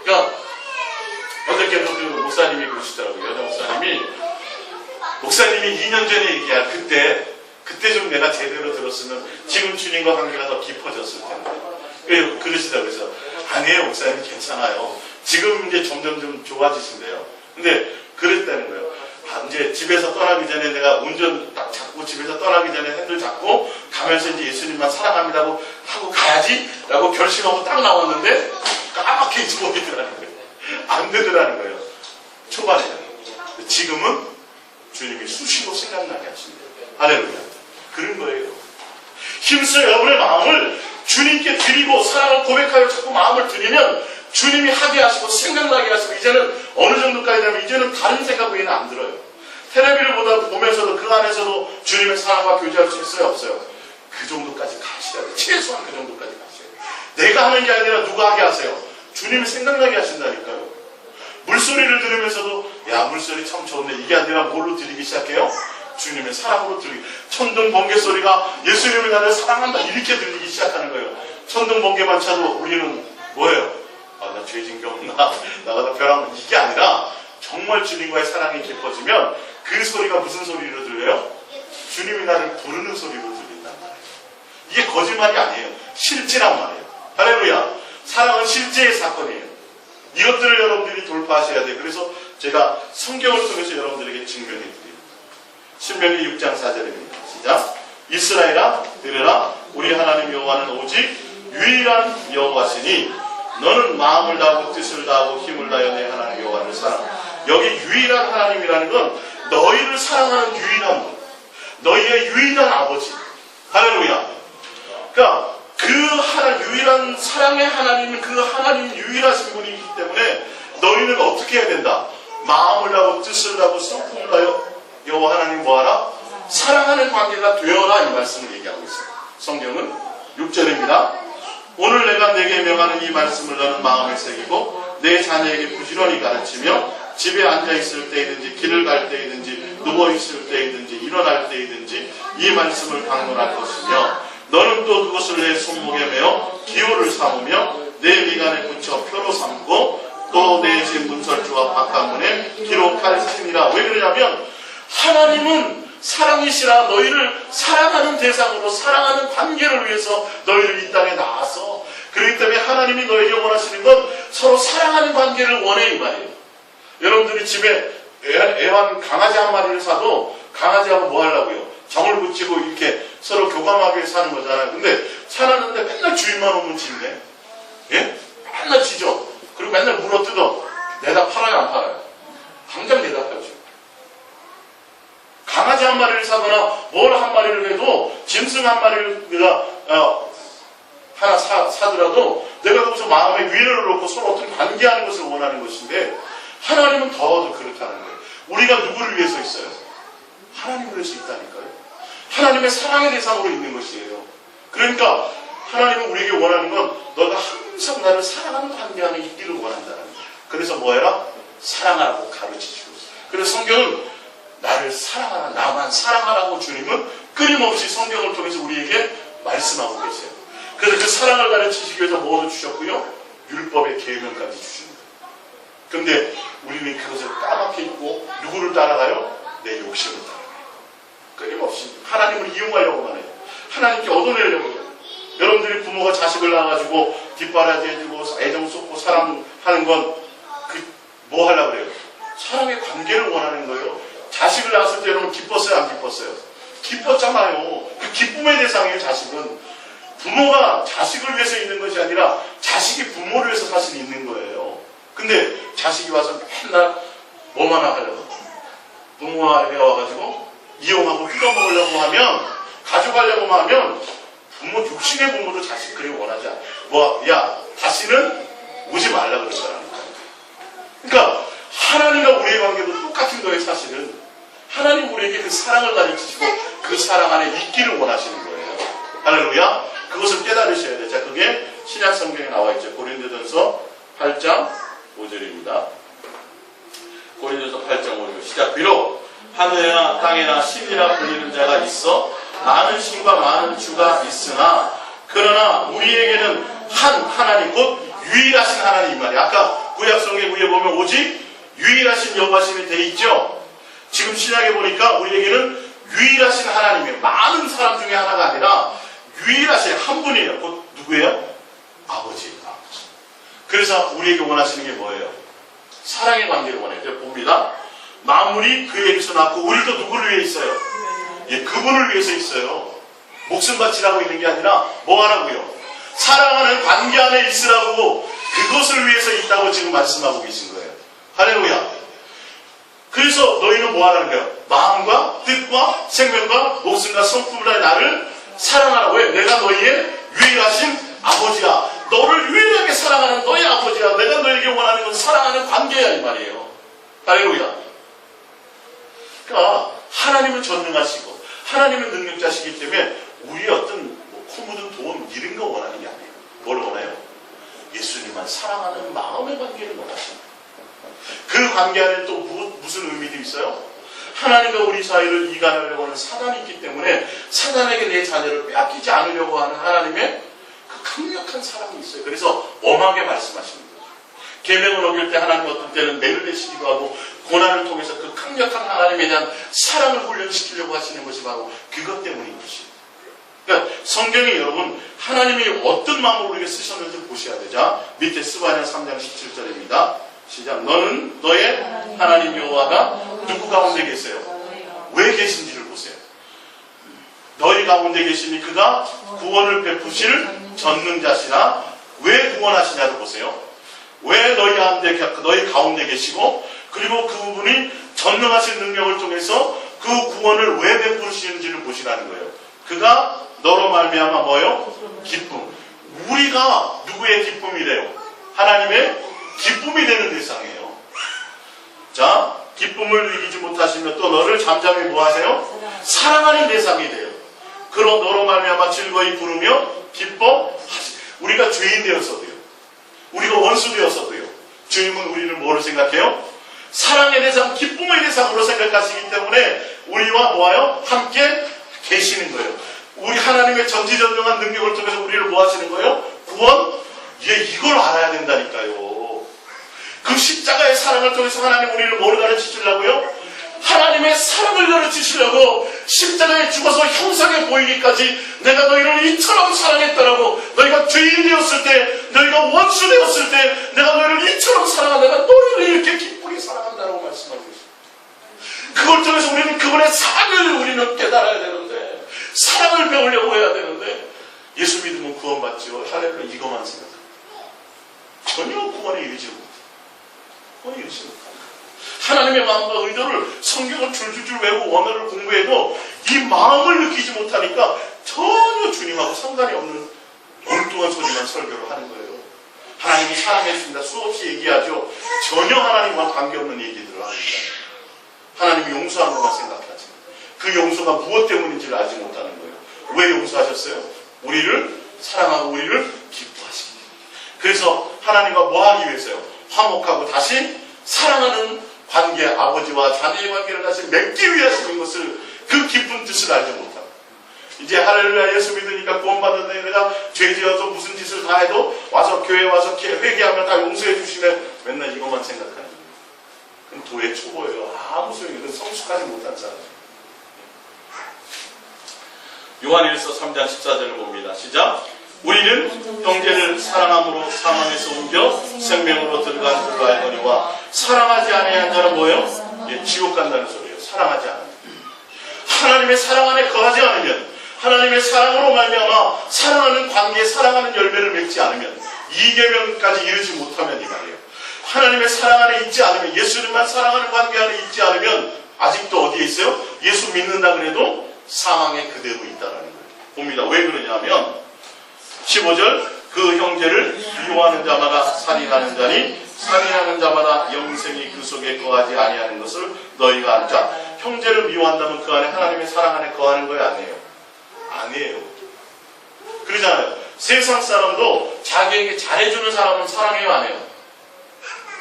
S1: 그러니까 어저께 그 목사님이 그러시더라고요. 여자 목사님이 2년 전에 얘기한 그때 좀 내가 제대로 들었으면 지금 주님과 관계가 더 깊어졌을 텐데. 그러시다고 해서 아니에요 목사님 괜찮아요. 지금 이제 점점 좀 좋아지신대요. 근데 그랬다는 거예요. 이제 집에서 떠나기 전에 내가 운전 딱 잡고 집에서 떠나기 전에 핸들 잡고 가면서 이제 예수님만 사랑합니다고 하고 가야지 라고 결심하고 딱 나왔는데 까맣게 잊어버리더라는 거예요. 안 되더라는 거예요. 초반에는. 지금은 주님이 수시로 생각나게 하신대요. 할렐루야. 그런 거예요. 힘써 여러분의 마음을 주님께 드리고 사랑을 고백하여 자꾸 마음을 드리면 주님이 하게 하시고 생각나게 하시고 이제는 어느 정도까지 되면 이제는 다른 생각 외에는 안 들어요. 텔레비를 보면서도 그 안에서도 주님의 사랑과 교제할 수 있어요? 없어요? 그 정도까지 가셔야 돼요. 최소한 그 정도까지 가셔야 돼요. 내가 하는 게 아니라 누가 하게 하세요? 주님이 생각나게 하신다니까요. 물소리를 들으면서도 야 물소리 참 좋네. 이게 아니라 뭘로 들리기 시작해요? 주님의 사랑으로 들리기. 천둥 번개 소리가 예수님을 나를 사랑한다 이렇게 들리기 시작하는 거예요. 천둥 번개만 쳐도 우리는 뭐예요? 아, 나 죄진 게 없나? 나가다 벼랑 이게 아니라 정말 주님과의 사랑이 깊어지면 그 소리가 무슨 소리로 들려요? 주님이 나를 부르는 소리로 들린단 말이에요. 이게 거짓말이 아니에요. 실제란 말이에요. 할렐루야. 사랑은 실제의 사건이에요. 이것들을 여러분들이 돌파하셔야 돼요. 그래서 제가 성경을 통해서 여러분들에게 증명해 드립니다. 신명기 6장 4절입니다. 시작. 이스라엘아 들으라. 우리 하나님 여호와는 오직 유일한 여호와시니 너는 마음을 다하고 뜻을 다하고 힘을 다하여 내 하나님 여호와를 사랑하라. 여기 유일한 하나님이라는 건 너희를 사랑하는 유일한 분, 너희의 유일한 아버지. 할렐루야. 그러니까 그 유일한 사랑의 하나님은 그 하나님 유일하신 분이기 때문에 너희는 어떻게 해야 된다? 마음을 다하고 뜻을 다하고 성품을 다하여 여호와 하나님 뭐하라? 사랑하는 관계가 되어라 이 말씀을 얘기하고 있어요. 성경은 6절입니다. 오늘 내가 내게 명하는 이 말씀을 너는 마음에 새기고 내 자녀에게 부지런히 가르치며 집에 앉아있을 때이든지 길을 갈 때이든지 누워있을 때이든지 일어날 때이든지 이 말씀을 강론할 것이며 너는 또 그것을 내 손목에 메어 기호를 삼으며 내 미간에 붙여 표로 삼고 또 내 집 문설주와 바깥문에 기록할지니라. 왜 그러냐면 하나님은 사랑이시라. 너희를 사랑하는 대상으로 사랑하는 관계를 위해서 너희를 이 땅에 낳아서 그렇기 때문에 하나님이 너에게 원하시는 건 서로 사랑하는 관계를 원해 이 말이에요. 여러분들이 집에 애완 강아지 한 마리를 사도 강아지하고 뭐 하려고요? 정을 붙이고 이렇게 서로 교감하게 사는 거잖아요. 근데 사놨는데 맨날 주인만 오면 짖네. 예? 맨날 짖어. 그리고 맨날 물어뜯어. 내다 팔아요 안 팔아요? 당장 대답하죠. 강아지 한 마리를 사거나 뭘 한 마리를 해도 짐승 한 마리를 내가 하나 사더라도 내가 거기서 마음에 위로를 놓고 서로 어떤 관계하는 것을 원하는 것인데 하나님은 더 그렇다는 거예요. 우리가 누구를 위해서 있어요? 하나님을 위해서 있다니까요. 하나님의 사랑의 대상으로 있는 것이에요. 그러니까 하나님은 우리에게 원하는 건 너가 항상 나를 사랑하는 관계 안에 있기를 원한다는 거예요. 그래서 뭐해라? 사랑하라고 가르치시고 있어요. 그래서 성경은 나를 사랑하라, 나만 사랑하라고 주님은 끊임없이 성경을 통해서 우리에게 말씀하고 계세요. 그래서 그 사랑을 가르치시기 위해서 뭐도 주셨고요? 율법의 계명까지 주십니다. 그런데 우리는 그것을 까맣게 잊고 누구를 따라가요? 내 욕심을 따라가요. 끊임없이 하나님을 이용하려고만 해요. 하나님께 얻어내려고 해요. 여러분들이 부모가 자식을 낳아가지고 뒷바라지 해주고 애정 쏟고 사랑하는 건 뭐 하려고 그래요? 사랑의 관계를 원하는 거예요. 자식을 낳았을 때 여러분 기뻤어요? 안 기뻤어요? 기뻤잖아요. 그 기쁨의 대상이에요. 자식은. 부모가 자식을 위해서 있는 것이 아니라 자식이 부모를 위해서 사실 있는 거예요. 근데 자식이 와서 맨날 뭐만 하려고 부모에게 와가지고 이용하고 뜯어먹으려고 하면 가져가려고 하면 부모 육신의 부모도 자식 그리 원하지 않아. 야 다시는 오지 말라 그러더라니까. 그러니까 하나님과 우리의 관계도 똑같은 거예요. 사실은 하나님 우리에게 그 사랑을 가르치시고 그 사랑 안에 있기를 원하시는 거예요. 할렐루야. 그것을 깨달으셔야 돼요. 자, 그게 신약 성경에 나와 있죠. 고린도전서 8장 5절입니다. 고린도전서 8장 5절 시작. 비록 하늘이나 땅이나 신이라 불리는 자가 있어 많은 신과 많은 주가 있으나 그러나 우리에게는 한 하나님 곧 유일하신 하나님 말이에요. 아까 구약성경 위에 보면 오직 유일하신 여호와심이 돼 있죠. 지금 신약에 보니까 우리에게는 유일하신 하나님이에요. 많은 사람 중에 하나가 아니라 유일하신 한 분이에요. 곧 누구예요? 아버지예요. 아버지. 그래서 우리에게 원하시는 게 뭐예요? 사랑의 관계를 원해요. 봅니다. 만물이 그에 의해서 났고 우리도 누구를 위해 있어요? 예, 그분을 위해서 있어요. 목숨 바치라고 있는 게 아니라 뭐 하라고요? 사랑하는 관계 안에 있으라고 그것을 위해서 있다고 지금 말씀하고 계신 거예요. 할렐루야. 그래서 너희는 뭐 하라는 거예요? 마음과 뜻과 생명과 목숨과 성품을 다해 나를 사랑하라. 왜? 내가 너희의 유일하신 아버지야. 너를 유일하게 사랑하는 너의 아버지야. 내가 너에게 원하는 건 사랑하는 관계야 이 말이에요. 할렐루야. 그러니까 하나님은 전능하시고 하나님은 능력자시기 때문에 우리의 어떤 코 묻은 돈 이런 거 원하는 게 아니에요. 뭘 원해요? 예수님만 사랑하는 마음의 관계를 원하십니다. 그 관계 안에 또 무슨 의미도 있어요? 하나님과 우리 사이를 이간하려고 하는 사단이 있기 때문에 사단에게 내 자녀를 빼앗기지 않으려고 하는 하나님의 그 강력한 사랑이 있어요. 그래서 엄하게 말씀하십니다. 계명을 어길 때 하나님 어떤 때는 매를 내시기도 하고 고난을 통해서 그 강력한 하나님에 대한 사랑을 훈련시키려고 하시는 것이 바로 그것 때문인 것입니다. 그러니까 성경이 여러분 하나님이 어떤 마음으로 우리에게 쓰셨는지 보셔야 되죠. 밑에 스바냐 3장 17절입니다. 시작. 너는 너의 하나님 여호와가 누구 가운데 계세요? 왜 계신지를 보세요. 너희 가운데 계시니 그가 구원을 베푸실 전능자시나 왜 구원하시냐를 보세요. 왜 너희 가운데 계시고 그리고 그분이 전능하신 능력을 통해서 그 구원을 왜 베푸시는지를 보시라는 거예요. 그가 너로 말미암아 뭐요? 기쁨. 우리가 누구의 기쁨이래요? 하나님의 기쁨이 되는 대상이에요. 자, 기쁨을 이기지 못하시면 또 너를 잠잠히 뭐 하세요? 사랑하는 대상이 돼요. 그럼 너로 말미암아 즐거이 부르며 기뻐하시. 우리가 죄인 되었어도요. 우리가 원수 되었어도요. 주님은 우리를 뭐로 생각해요? 사랑의 대상, 기쁨의 대상으로 생각하시기 때문에 우리와 뭐예요? 함께 계시는 거예요. 우리 하나님의 전지전능한 능력을 통해서 우리를 뭐 하시는 거예요? 구원? 이걸 알아야 된다니까요. 그 십자가의 사랑을 통해서 하나님 우리를 뭐를 가르치시려고요? 하나님의 사랑을 가르치시려고 십자가에 죽어서 형상에 보이기까지 내가 너희를 이처럼 사랑했다라고. 너희가 죄인 되었을 때, 너희가 원수 되었을 때 내가 너희를 이처럼 사랑한 내가 너희를 이렇게 기쁘게 사랑한다라고 말씀하고 있습니다. 그걸 통해서 우리는 그분의 사랑을 우리는 깨달아야 되는데, 사랑을 배우려고 해야 되는데, 예수 믿으면 구원받지요. 할렐루야. 이것만 생각합니다. 전혀 구원에 이르지 못합니다. 구원에 이르지 못합니다. 하나님의 마음과 의도를 성경을 줄줄줄 외우고 원어를 공부해도 이 마음을 느끼지 못하니까 전혀 주님하고 상관이 없는 엉뚱한 소리만 설교를 하는 거예요. 하나님이 사랑했습니다. 수없이 얘기하죠. 전혀 하나님과 관계없는 얘기들을 합니다. 하나님이 용서한 것만 생각하지. 그 용서가 무엇 때문인지를 알지 못하는 거예요. 왜 용서하셨어요? 우리를 사랑하고 우리를 기뻐하시기 때문에. 그래서 하나님과 뭐 하기 위해서요? 화목하고 다시 사랑하는 관계, 아버지와 자녀의 관계를 다시 맺기 위해서인 것을, 그 깊은 뜻을 알지 못합니다. 이제 할렐루야 예수 믿으니까 구원받았네. 내가 죄지어서 무슨 짓을 다 해도 와서 교회 와서 회개하면 다 용서해 주시면 맨날 이것만 생각하는 거예요. 그럼 도의 초보예요. 아무 소용이 없는 성숙하지 못한 사람. 요한일서 3장 14절을 봅니다. 시작. 우리는 형제를 사랑함으로 사망에서 옮겨 생명으로 들어간 줄로 알거니와 사랑하지 아니한 자는 뭐예요? 예, 지옥 간다는 소리예요. 사랑하지 않으면. 하나님의 사랑 안에 거하지 않으면, 하나님의 사랑으로 말미암아 사랑하는 관계에 사랑하는 열매를 맺지 않으면, 이 계명까지 이르지 못하면 이 말이에요. 하나님의 사랑 안에 있지 않으면, 예수님만 사랑하는 관계 안에 있지 않으면 아직도 어디에 있어요? 예수 믿는다 그래도 사망에 그대로 있다는 거예요. 봅니다. 왜 그러냐면 15절 그 형제를 미워하는 자마다 살인하는 자니 살인하는 자마다 영생이 그 속에 거하지 아니하는 것을 너희가 알자. 형제를 미워한다면 그 안에 하나님의 사랑 안에 거하는 거예요, 아니에요? 아니에요. 그러잖아요. 세상 사람도 자기에게 잘해주는 사람은 사랑해요, 안 해요?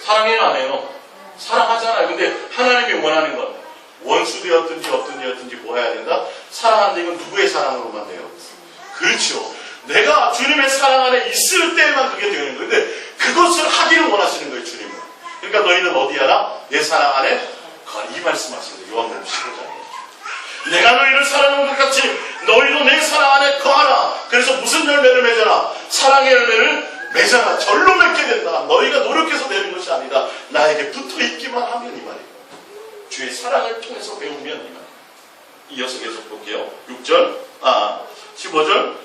S1: 사랑해요, 안 해요? 사랑하잖아요. 근데 하나님이 원하는 건 원수 되었든지 어떤지 뭐 해야 된다? 사랑한다. 이건 누구의 사랑으로만 돼요? 그렇죠. 내가 주님의 사랑 안에 있을 때만 그게 되는 거예요. 근데 그것을 하기를 원하시는 거예요, 주님은. 그러니까 너희는 어디 하라? 내 사랑 안에 이 말씀하시는 거예요. 요한복음 15장에. 내가 너희를 사랑하는 것 같이 너희도 내 사랑 안에 거하라. 그래서 무슨 열매를 맺어라? 사랑의 열매를 맺어라. 절로 맺게 된다. 너희가 노력해서 되는 것이 아니다. 나에게 붙어 있기만 하면 이 말이에요. 주의 사랑을 통해서 배우면 이 말이에요. 이어서 계속 볼게요. 15절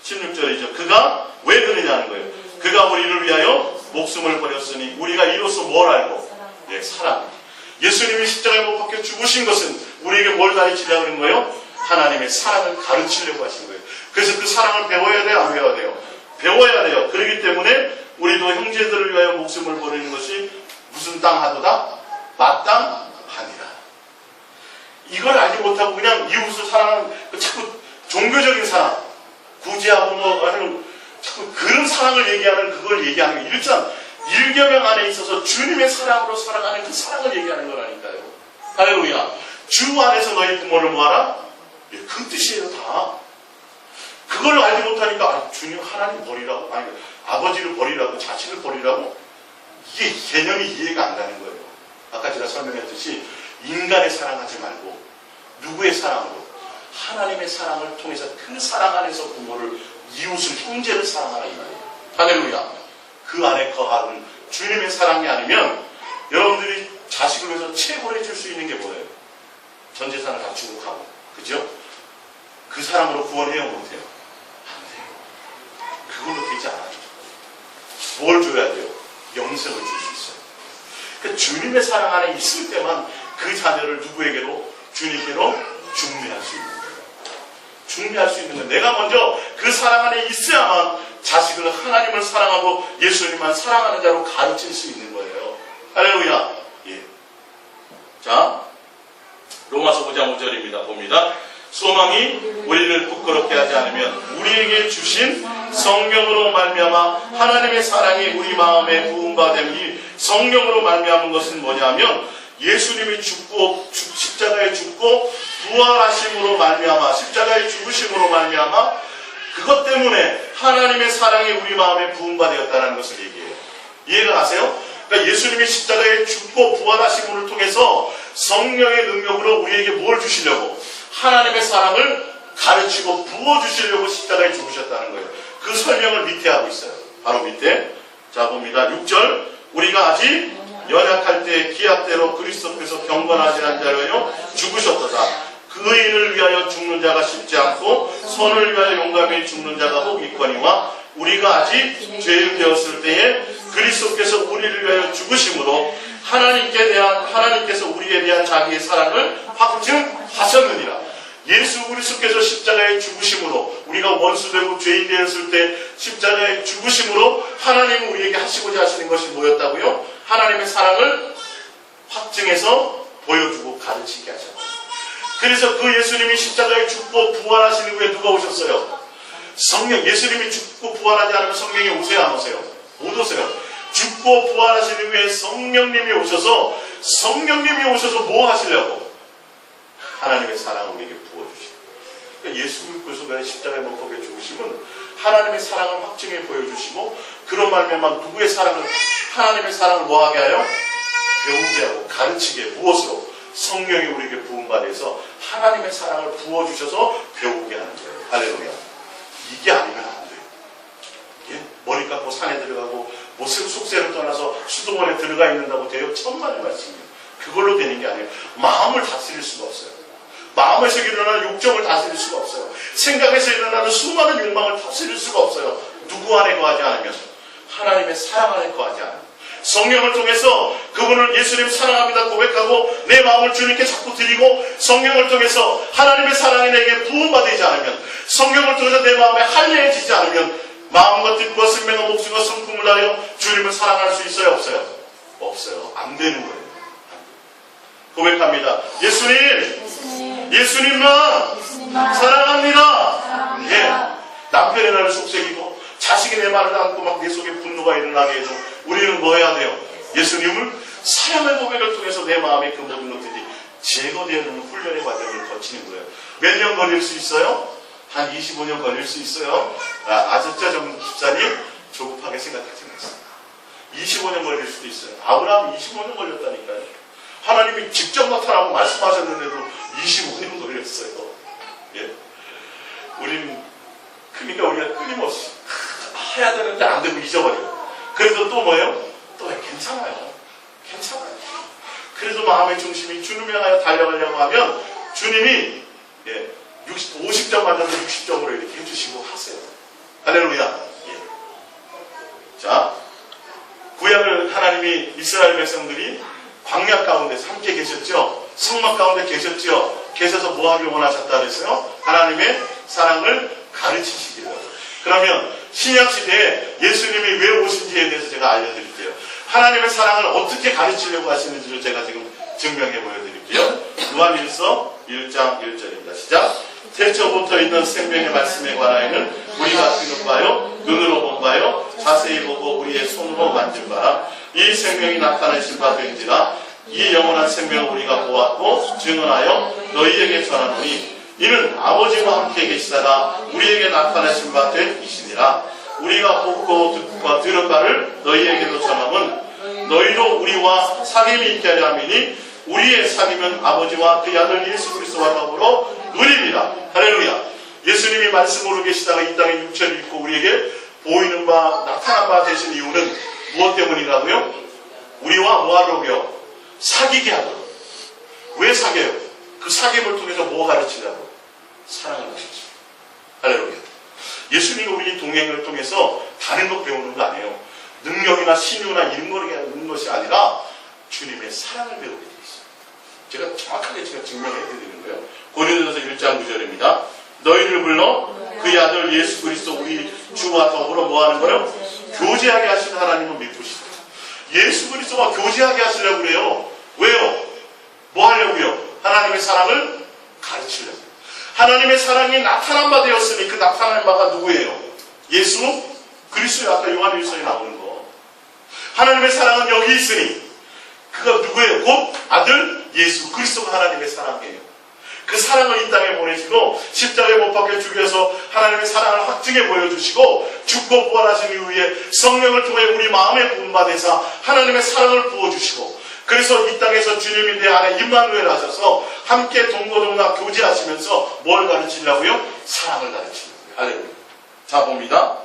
S1: 16절이죠. 그가 왜 그러냐는 거예요. 그가 우리를 위하여 목숨을 버렸으니 우리가 이로써 뭘 알고? 네, 사랑. 예수님이 십자가에 못 박혀 죽으신 것은 우리에게 뭘 가르치려고 하는 거예요? 하나님의 사랑을 가르치려고 하신 거예요. 그래서 그 사랑을 배워야 돼요? 안 배워야 돼요? 배워야 돼요. 그렇기 때문에 우리도 형제들을 위하여 목숨을 버리는 것이 무슨 땅 하도다? 마땅하니라. 이걸 알지 못하고 그냥 이웃을 사랑하는 자꾸 종교적인 사랑, 구제하고 뭐 하는 자꾸 그런 사랑을 얘기하는 그걸 얘기하는 게 일계명 안에 있어서 주님의 사랑으로 살아가는 그 사랑을 얘기하는 거라니까요. 할렐루야. 주 안에서 너희 부모를 모아라. 예, 그 뜻이에요 다. 그걸 알지 못하니까 주님 하나님 버리라고, 아니 아버지를 버리라고, 자식을 버리라고, 이게 개념이 이해가 안 가는 거예요. 아까 제가 설명했듯이 인간의 사랑하지 말고 누구의 사랑으로? 하나님의 사랑을 통해서 그 사랑 안에서 부모를, 이웃을, 형제를 사랑하라 이 말이에요. 할렐루야. 그 안에 거하는 주님의 사랑이 아니면 여러분들이 자식을 위해서 최고로 해줄 수 있는 게 뭐예요? 전 재산을 다 주고 가고, 그죠? 그 사람으로 구원해요, 못해요? 안 돼요. 그걸로 되지 않아요. 뭘 줘야 돼요? 영생을 줄 수 있어요. 그러니까 주님의 사랑 안에 있을 때만 그 자녀를 누구에게로? 주님께로 중매할 수 있는 거예요. 중매할 수 있는 거예요. 내가 먼저 그 사랑 안에 있어야만 자식을 하나님을 사랑하고 예수님만 사랑하는 자로 가르칠 수 있는 거예요. 할렐루야. 예. 자, 로마서 9장 5절입니다. 봅니다. 소망이 우리를 부끄럽게 하지 않으면 우리에게 주신 성령으로 말미암아 하나님의 사랑이 우리 마음에 부음받음이, 성령으로 말미암은 것은 뭐냐면 예수님이 십자가에 죽고 부활하심으로 말미암아, 십자가에 죽으심으로 말미암아 그것 때문에 하나님의 사랑이 우리 마음에 부음받았다는 것을 얘기해요. 이해가 가세요? 그러니까 예수님이 십자가에 죽고 부활하심을 통해서 성령의 능력으로 우리에게 뭘 주시려고? 하나님의 사랑을 가르치고 부어주시려고 십자가에 죽으셨다는 거예요. 그 설명을 밑에 하고 있어요. 바로 밑에. 자, 봅니다. 6절. 우리가 아직 연약할 때 기약대로 그리스도께서 경건하지 않은 자로요 죽으셨도다. 그인을 위하여 죽는 자가 쉽지 않고 선을 위하여 용감히 죽는 자가 혹 있거니와 우리가 아직 죄인 되었을 때에 그리스도께서 우리를 위하여 죽으심으로 하나님께서 우리에 대한 자기의 사랑을 확증하셨느니라. 예수 그리스도께서 십자가에 죽으심으로, 우리가 원수되고 죄인 되었을 때 십자가에 죽으심으로 하나님은 우리에게 하시고자 하시는 것이 뭐였다고요? 하나님의 사랑을 확증해서 보여주고 가르치게 하셨다. 그래서 그 예수님이 십자가에 죽고 부활하신 후에 누가 오셨어요? 성령. 예수님이 죽고 부활하지 않으면 성령이 오세요, 안 오세요? 못 오세요. 죽고 부활하신 후에 성령님이 오셔서 뭐 하시려고? 하나님의 사랑을 우리에게 부어주시고. 그러니까 예수 그리스도가 십자가에 못 박혀 죽으심은 하나님의 사랑을 확증해 보여주시고, 그런 말미암아 누구의 사랑을, 하나님의 사랑을 뭐하게 하여? 배우게 하고 가르치게. 무엇으로? 성령이 우리에게 부음받아서 하나님의 사랑을 부어주셔서 배우게 하는 거예요. 할렐루야. 이게 아니면 안 돼요. 예? 머리 깎고 산에 들어가고 뭐 숙세를 떠나서 수도원에 들어가 있는다고 돼요? 천만의 말씀이에요. 그걸로 되는 게 아니에요. 마음을 다스릴 수가 없어요. 마음에서 일어나는 욕정을 다스릴 수가 없어요. 생각에서 일어나는 수많은 욕망을 다스릴 수가 없어요. 누구 안에 거하지 않으면? 하나님의 사랑 안에 거하지 않으면. 성령을 통해서 그분을 예수님 사랑합니다 고백하고 내 마음을 주님께 자꾸 드리고, 성령을 통해서 하나님의 사랑이 내게 부음받지 않으면, 성령을 통해서 내 마음에 할례해지지 않으면 마음과 뜻과 생명과 목숨과 성품을 다하여 주님을 사랑할 수 있어요? 없어요? 없어요. 안 되는 거예요. 고백합니다. 예수님만 사랑합니다. 예. 남편의 나를 속삭이고 자식이 내 말을 안고 막 내 속에 분노가 일어나게 해도 우리는 뭐 해야 돼요? 예수님을 사랑의 고백을 통해서 내 마음의 그 모든 것들이 제거되는 훈련의 과정을 거치는 거예요. 몇 년 걸릴 수 있어요? 한 25년 걸릴 수 있어요? 아셨죠? 좀 집사님? 조급하게 생각하지 마세요. 25년 걸릴 수도 있어요. 아브라함 25년 걸렸다니까요. 하나님이 직접 나타나고 말씀하셨는데도 25년 걸렸어요. 예. 그러니까 우리가 끊임없이 해야 되는데 안 되고 잊어버려요. 그래도 또 뭐예요? 또 괜찮아요. 그래도 마음의 중심이 주님을 향하여 달려가려고 하면 주님이 50점 만점도 60점으로 이렇게 해주시고 하세요. 할렐루야. 예. 자, 구약을 하나님이 이스라엘 백성들이 광야 가운데서 함께 계셨죠. 성막 가운데 계셨죠. 계셔서 뭐 하길 원하셨다 그랬어요? 하나님의 사랑을 가르치시기를. 그러면 신약시대에 예수님이 왜 오신지에 대해서 제가 알려드릴게요. 하나님의 사랑을 어떻게 가르치려고 하시는지를 제가 지금 증명해 보여드릴게요. 요한일서 1장 1절입니다. 시작. 태초부터 있는 생명의 말씀에 관하여는 우리가 들은 바요, 눈으로 본 바요, 자세히 보고 우리의 손으로 만진 바, 이 생명이 나타내신 바 된지라. 이 영원한 생명을 우리가 보았고 증언하여 너희에게 전하노니 이는 아버지와 함께 계시다가 우리에게 나타내신 바 된 이시니라. 우리가 보고 듣고 들은 바를 너희에게도 전함은 너희도 우리와 사귐이 있게 하려 함이니 우리의 사귐은 아버지와 그의 아들 예수 그리스도와 더불어 누립니다. 할렐루야. 예수님이 말씀으로 계시다가 이 땅에 육체를 입고 우리에게 보이는 바 나타난 바 되신 이유는 무엇 때문이라고요? 우리와 뭐하려고요? 사귀게 하도록. 왜 사귀어요? 그 사귐을 통해서 뭐 가르치려고? 사랑을 가르치죠. 할렐루야. 예수님이 우리 동행을 통해서 다른 것 배우는 거 아니에요. 능력이나 신유나 이런 걸 배우는 것이 아니라 주님의 사랑을 배우게 되어 있어요. 제가 정확하게 증명해 드리는 거예요. 고린도전서 1장 9절입니다. 너희를 불러 그의 아들 예수 그리스도 우리 주와 더불어 뭐 하는 거예요? 교제하게 하신 하나님은 믿으시다. 예수 그리스도와 교제하게 하시려고 그래요. 왜요? 뭐 하려고요? 하나님의 사랑을 가르치려고. 하나님의 사랑이 나타난 바 되었으니 그 나타난 바가 누구예요? 예수 그리스도의 아까 요한일서에 나오는 거. 하나님의 사랑은 여기 있으니 그가 누구예요? 곧 아들 예수 그리스도가 하나님의 사랑이에요. 그 사랑을 이 땅에 보내시고 십자가에 못 박혀 죽여서 하나님의 사랑을 확증해 보여주시고 죽고 부활하신 이후에 성령을 통해 우리 마음에 부음받아서 하나님의 사랑을 부어주시고 그래서 이 땅에서 주님이 내 안에 임마누엘 하셔서 함께 동고동락 교제하시면서 뭘 가르치려고요? 사랑을 가르치려고요. 할렐루야. 자 봅니다.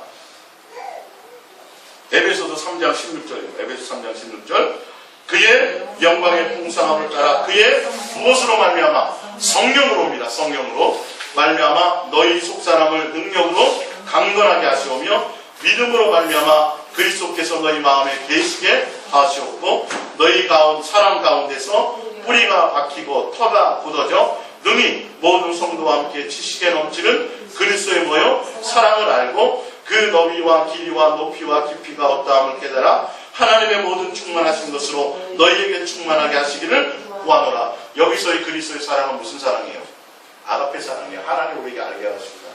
S1: 에베소서 3장 16절입니다. 에베소 3장 16절. 그의 영광의 풍성함을 따라 그의 무엇으로 말미암아? 성령으로입니다. 성령으로 말미암아 너희 속사람을 능력으로 강건하게 하시오며 믿음으로 말미암아 그리스도께서 너희 마음에 계시게 하시옵고 너희 사람 가운데서 뿌리가 박히고 터가 굳어져 능히 모든 성도와 함께 지식에 넘치는 그리스도의 뭐요? 사랑을 알고 그 너비와 길이와 높이와 깊이가 어떠함을 깨달아 하나님의 모든 충만하신 것으로 너희에게 충만하게 하시기를 구하노라. 여기서의 그리스도의 사랑은 무슨 사랑이에요? 아가페 사랑이에요. 하나님 우리에게 알게 하시고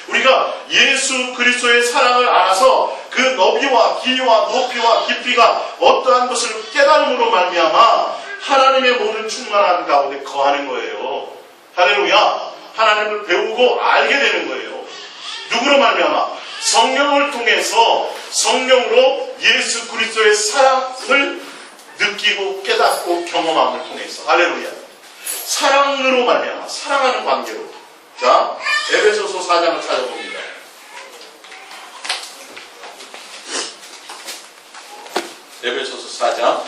S1: 우리가 예수 그리스도의 사랑을 알아서 그 너비와 길이와 높이와 깊이가 어떠한 것을 깨달음으로 말미암아 하나님의 모든 충만한 가운데 거하는 거예요. 할렐루야. 하나님을 배우고 알게 되는 거예요. 누구로 말미암아? 성령을 통해서 성령으로 예수 그리스도의 사랑을 느끼고 깨닫고 경험함을 통해서. 할렐루야. 사랑으로 말미암아 사랑하는 관계로. 자, 에베소서 4장을 찾아봅니다. 에베소서 4장.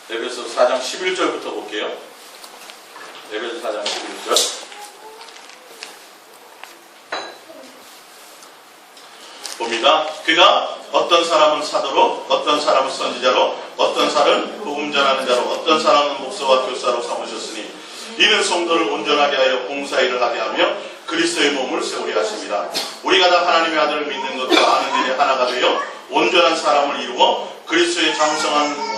S1: 에베소서 4장 11절부터 볼게요. 에베소서 4장 11절. 봅니다. 그가 어떤 사람은 사도로, 어떤 사람은 선지자로, 어떤 사람은 복음 전하는 자로, 어떤 사람은 목사와 교사로 삼으셨으니 이는 성도를 온전하게 하여 봉사일을 하게 하며 그리스도의 몸을 세우려 하십니다. 우리가 다 하나님의 아들을 믿는 것과 아는 일에 하나가 되어 온전한 사람을 이루어 그리스도의 장성한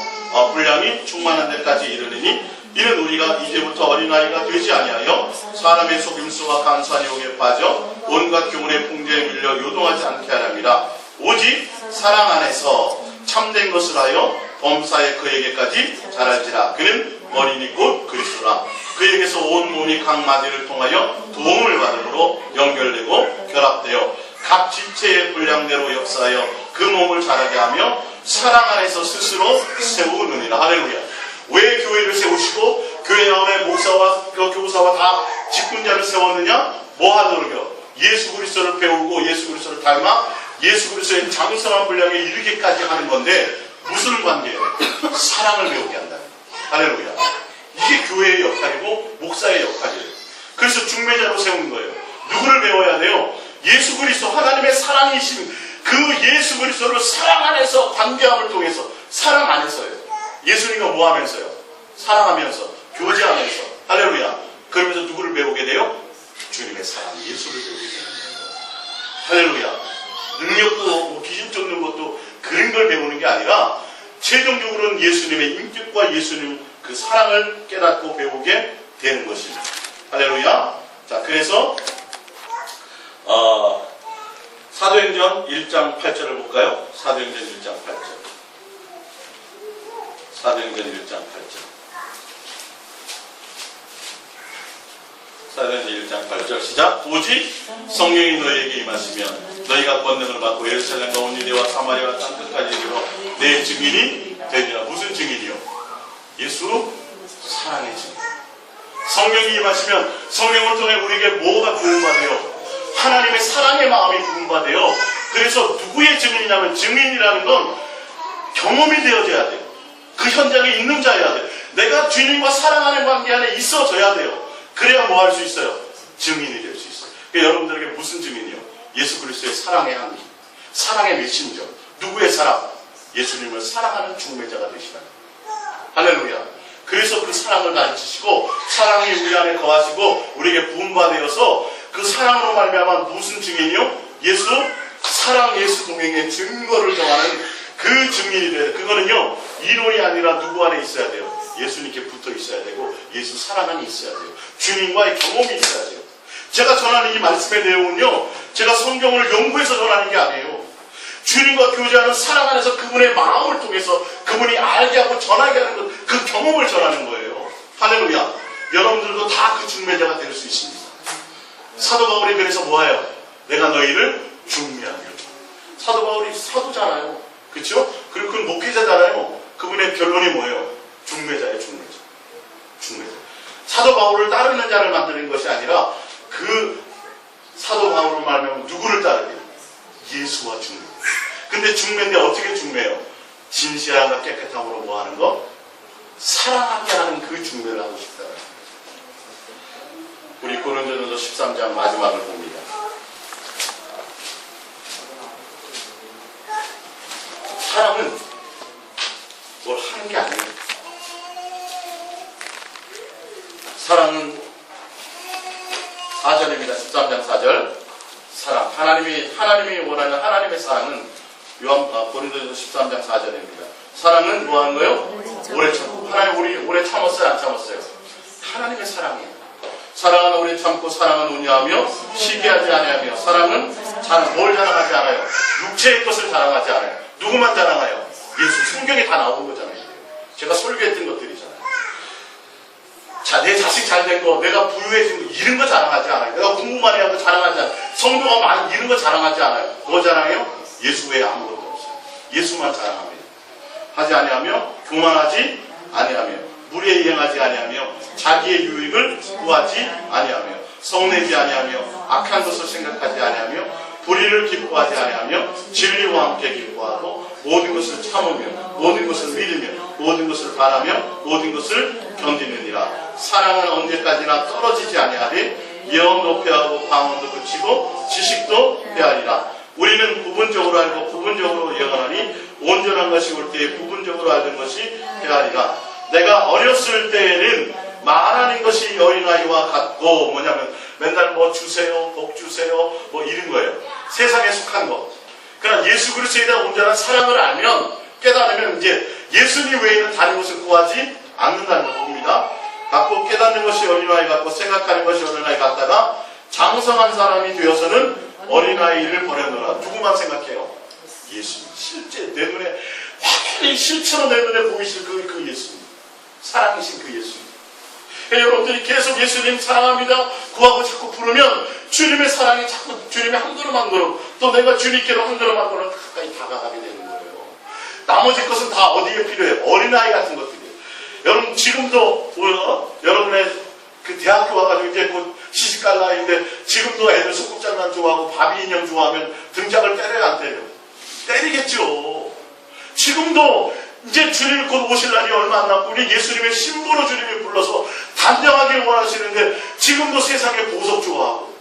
S1: 분량이 충만한 데까지 이르느니 이는 우리가 이제부터 어린아이가 되지 아니하여 사람의 속임수와 간사한 유혹에 빠져 온갖 교훈의 풍조에 밀려 요동하지 않게 하랍니다. 오직 사랑 안에서 참된 것을 하여 범사에 그에게까지 자랄지라. 그는 머리니 곧 그리스도라. 그에게서 온 몸이 각 마디를 통하여 도움을 받음으로 연결되고 결합되어 각 지체의 분량대로 역사하여 그 몸을 자라게 하며 사랑 안에서 스스로 세우느니라. 할렐루야. 왜 교회를 세우시고 교회 안에 목사와 교사와 다 직분자를 세웠느냐? 뭐 하도록요? 예수 그리스도를 배우고 예수 그리스도를 닮아 예수 그리스도의 장성한 분량에 이르기까지 하는 건데 무슨 관계예요? 사랑을 배우게 한다. 할렐루야. 이게 교회의 역할이고 목사의 역할이에요. 그래서 중매자로 세운 거예요. 누구를 배워야 돼요? 예수 그리스도 하나님의 사랑이신 그 예수 그리스도를 사랑 안에서 관계함을 통해서 사랑 안에서요. 예수님과 뭐 하면서요? 사랑하면서 교제하면서 할렐루야. 그러면서 누구를 배우게 돼요? 주님의 사랑 예수를 배우게 되는 거예요. 할렐루야. 능력도 기준 쫓는 것도 그런 걸 배우는 게 아니라 최종적으로는 예수님의 인격과 예수님 그 사랑을 깨닫고 배우게 되는 것입니다. 할렐루야. 자, 그래서 사도행전 1장 8절을 볼까요? 사도행전 1장 8절. 사도행전 1장 8절. 사도행전 1장 8절 시작. 오직 성령이 너희에게 임하시면 너희가 권능을 받고 예루살렘과 온 유대와 사마리아와 땅 끝까지 이르러 내 증인이 되리라. 무슨 증인이요? 예수 사랑의 증인. 성령이 임하시면 성령을 통해 우리에게 뭐가 부음받아요? 하나님의 사랑의 마음이 부음받아요. 그래서 누구의 증인이냐면 증인이라는 건 경험이 되어져야 돼요. 그 현장에 있는 자여야 돼요. 내가 주님과 사랑하는 관계 안에 있어져야 돼요. 그래야 뭐 할 수 있어요? 증인이 될 수 있어요. 그러니까 여러분들에게 무슨 증인이요? 예수 그리스도의 사랑의 향기, 사랑의 메신저. 누구의 사랑? 예수님을 사랑하는 중매자가 되시다. 할렐루야. 그래서 그 사랑을 가르치시고 사랑이 우리 안에 거하시고 우리에게 부음받아서 그 사랑으로 말미암아 무슨 증인이요? 예수 사랑 예수 동행의 증거를 정하는 그 증인이 돼야 돼요. 그거는요 이론이 아니라 누구 안에 있어야 돼요? 예수님께 붙어 있어야 되고 예수 사랑 안에 있어야 돼요. 주님과의 경험이 있어야 돼요. 제가 전하는 이 말씀의 내용은요 제가 성경을 연구해서 전하는 게 아니에요. 주님과 교제하는 사랑 안에서 그분의 마음을 통해서 그분이 알게 하고 전하게 하는 것, 그 경험을 전하는 거예요. 할렐루야. 여러분들도 다 그 중매자가 될 수 있습니다. 사도 바울이 그래서 뭐예요? 내가 너희를 중매하며. 사도 바울이 사도잖아요. 그렇죠? 그리고 그건 목회자잖아요. 그분의 결론이 뭐예요? 중매자예요. 중매자. 사도 바울을 따르는 자를 만드는 것이 아니라 그 사도 바울을 말하면 누구를 따르게? 예수와 중매. 근데 중매인데 어떻게 중매해요? 진실함과 깨끗함으로 뭐 하는 거? 사랑하게 하는 그 중매를 하고 싶다. 우리 고린도전서 13장 마지막을 봅니다. 사랑은 뭘 하는 게 아니에요. 사랑은 4절입니다. 13장 4절. 사랑. 하나님이 원하는 하나님의 사랑은 고린도전서 13장 4절입니다. 사랑은 뭐 하는 거예요? 오래 참고. 하나님 우리 오래 참았어요? 안 참았어요? 하나님의 사랑이에요. 사랑은 오래 참고 사랑은 온유하며 시기하지 아니하며 사랑은 뭘 자랑하지 않아요? 육체의 것을 자랑하지 않아요. 누구만 자랑해요? 예수. 성경에 다 나오는 거잖아요. 제가 설교했던 것들이잖아요. 자, 내 자식 잘 된 거, 내가 부유해진 거 이런 거 자랑하지 않아요. 내가 공부 많이 하고 자랑하지 않아요. 성도가 많은 이런 거 자랑하지 않아요. 뭐 자랑해요? 예수 외에 아무것도 없어요. 예수만 자랑합니다. 하지 아니하며 교만하지 아니하며 물에 이행하지 아니하며 자기의 유익을 구하지 아니하며 성내지 아니하며 악한 것을 생각하지 아니하며 불의를 기뻐하지 아니하며 진리와 함께 기뻐하고 모든 것을 참으며 모든 것을 믿으며 모든 것을 바라며 모든 것을 견디느니라. 사랑은 언제까지나 떨어지지 아니하되 예언 높여하고 방언도 그치고 지식도 헤아리라. 우리는 부분적으로 알고 부분적으로 예언하니 온전한 것이 올 때에 부분적으로 알던 것이 헤아리라. 내가 어렸을 때에는 말하는 것이 어린아이와 같고 뭐냐면 맨날 뭐 주세요, 복 주세요, 뭐 이런 거예요. 세상에 속한 거. 그러나 예수 그리스도에 대한 온전한 사랑을 알면 깨달으면 이제 예수님 외에는 다른 것을 구하지 않는다는 걸 봅니다. 갖고 깨닫는 것이 어린아이 같고 생각하는 것이 어린아이 같다가 장성한 사람이 되어서는 어린아이를 버려놓으라. 누구만 생각해요? 예수님. 실제 내 눈에 확연히 실체로 내 눈에 보이실 그 예수님. 사랑이신 그 예수님. 여러분들이 계속 예수님 사랑합니다 구하고 자꾸 부르면 주님의 사랑이 자꾸 주님의 한 걸음 한 걸음 또 내가 주님께로 한 걸음 한 걸음 가까이 다가가게 되는 거예요. 나머지 것은 다 어디에 필요해요? 어린아이 같은 것들이에요. 여러분 지금도 여러분의 그 대학교 와가지고 이제 곧 시집갈 나이인데 지금도 애들 소꿉장난 좋아하고 바비 인형 좋아하면 등짝을 때려요 안 때려요? 때리겠죠. 지금도 이제 주님이 곧 오실 날이 얼마 안 남고 우리 예수님의 신부로 주님이 불러서 단장하기를 원하시는데 지금도 세상에 보석 좋아하고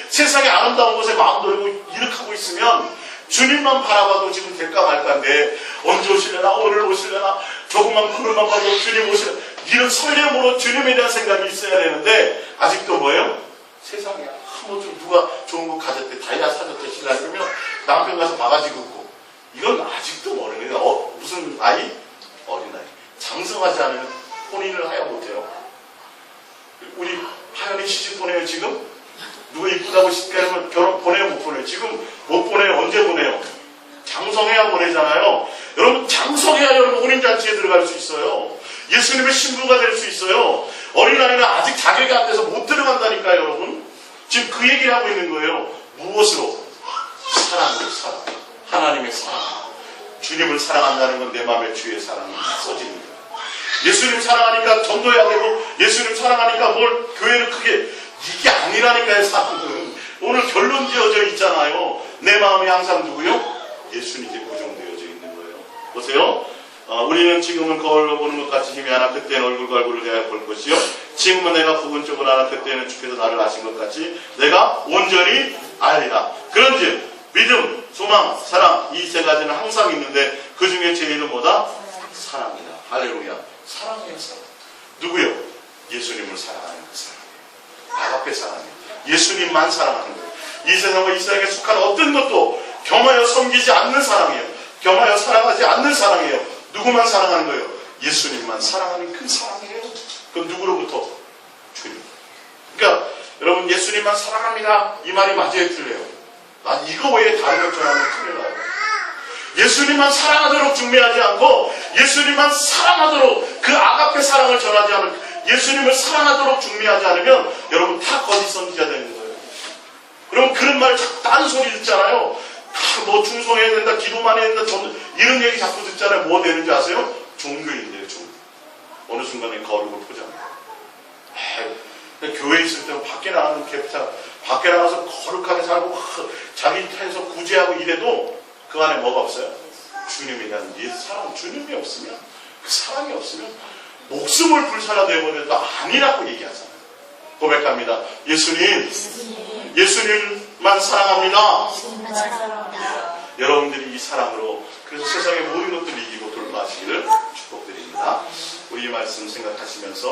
S1: 세상의 아름다운 것에 마음 돌리고 일으키고 있으면 주님만 바라봐도 지금 될까 말까인데 언제 오실려나 오늘 오실려나 조금만 그늘만 봐도 주님 오실려나 이런 설렘으로 주님에 대한 생각이 있어야 되는데 아직도 뭐예요? 세상에 뭐 좀 누가 좋은 거 가졌대 다이아 사줬대 신랑 그러면 남편 가서 바가지 긋고 이건 아직도 모르는 거예요. 무슨 아이? 어린아이. 장성하지 않으면 혼인을 하여 못해요. 우리 하연이 시집 보내요 지금? 누가 이쁘다고 시집가면 결혼 보내요 못 보내요? 지금 못 보내요. 언제 보내요? 장성해야 보내잖아요. 여러분 장성해야 여러분 혼인잔치에 들어갈 수 있어요. 예수님의 신부가 될 수 있어요. 어린아이는 아직 자격이 안 돼서 못 들어간다니까요 여러분. 지금 그 얘기를 하고 있는 거예요. 무엇으로? 사랑으로 사랑. 하나님의 사랑. 주님을 사랑한다는 건 내 마음에 주의 사랑이 써지는 거예요. 예수님 사랑하니까 전도해야 되고 예수님 사랑하니까 뭘 교회를 크게 이게 아니라니까요 사랑은. 오늘 결론 지어져 있잖아요. 내 마음이 항상 누구요? 예수님께 고정되어져 있는 거예요. 보세요. 우리는 지금은 거울로 보는 것 같이 힘이 하나 그때는 얼굴과 얼굴을 대하여 볼 것이요 지금은 내가 부분적으로 하나 그때는 주께서 나를 아신 것 같이 내가 온전히 알리라. 그런즉 믿음, 소망, 사랑 이 세 가지는 항상 있는데 그 중에 제일은 뭐다? 사랑이다. 할렐루야. 사랑이에요 사랑. 누구요? 예수님을 사랑하는 그 사랑. 아가페 사랑이에요. 예수님만 사랑하는 거예요. 이 세상과 이 세상에 속한 어떤 것도 겸하여 섬기지 않는 사랑이에요. 겸하여 사랑하지 않는 사랑이에요. 누구만 사랑하는 거예요? 예수님만 사랑하는 그 사랑이에요. 그럼 누구로부터? 주님. 그러니까 여러분 예수님만 사랑합니다. 이 말이 맞아요 틀려요? 난 이거 외에 다른 것 전하면 큰일 나요. 예수님만 사랑하도록 중매하지 않고 예수님만 사랑하도록 그 아가페 사랑을 전하지 않은 예수님을 사랑하도록 중매하지 않으면 여러분 다 거짓 선지자 되는 거예요. 그럼 그런 말 자꾸 다른 소리 듣잖아요. 뭐 충성해야 된다, 기도만 해야 된다, 이런 얘기 자꾸 듣잖아요. 뭐 되는지 아세요? 종교인데요, 종교. 어느 순간에 거룩을 포장해요. 교회에 있을 때는 밖에 나가는 개피타, 밖에 나가서 거룩하게 살고 자기 타에서 구제하고 이래도 그 안에 뭐가 없어요? 주님에 대한 사랑, 주님이 없으면 그 사랑이 없으면 목숨을 불살라 내버려도 아니라고 얘기하잖아요. 고백합니다. 예수님만 사랑합니다. 여러분들이 이 사랑으로 그래서 세상의 모든 것들을 이기고 돌파하시기를 축복드립니다. 우리 이 말씀 생각하시면서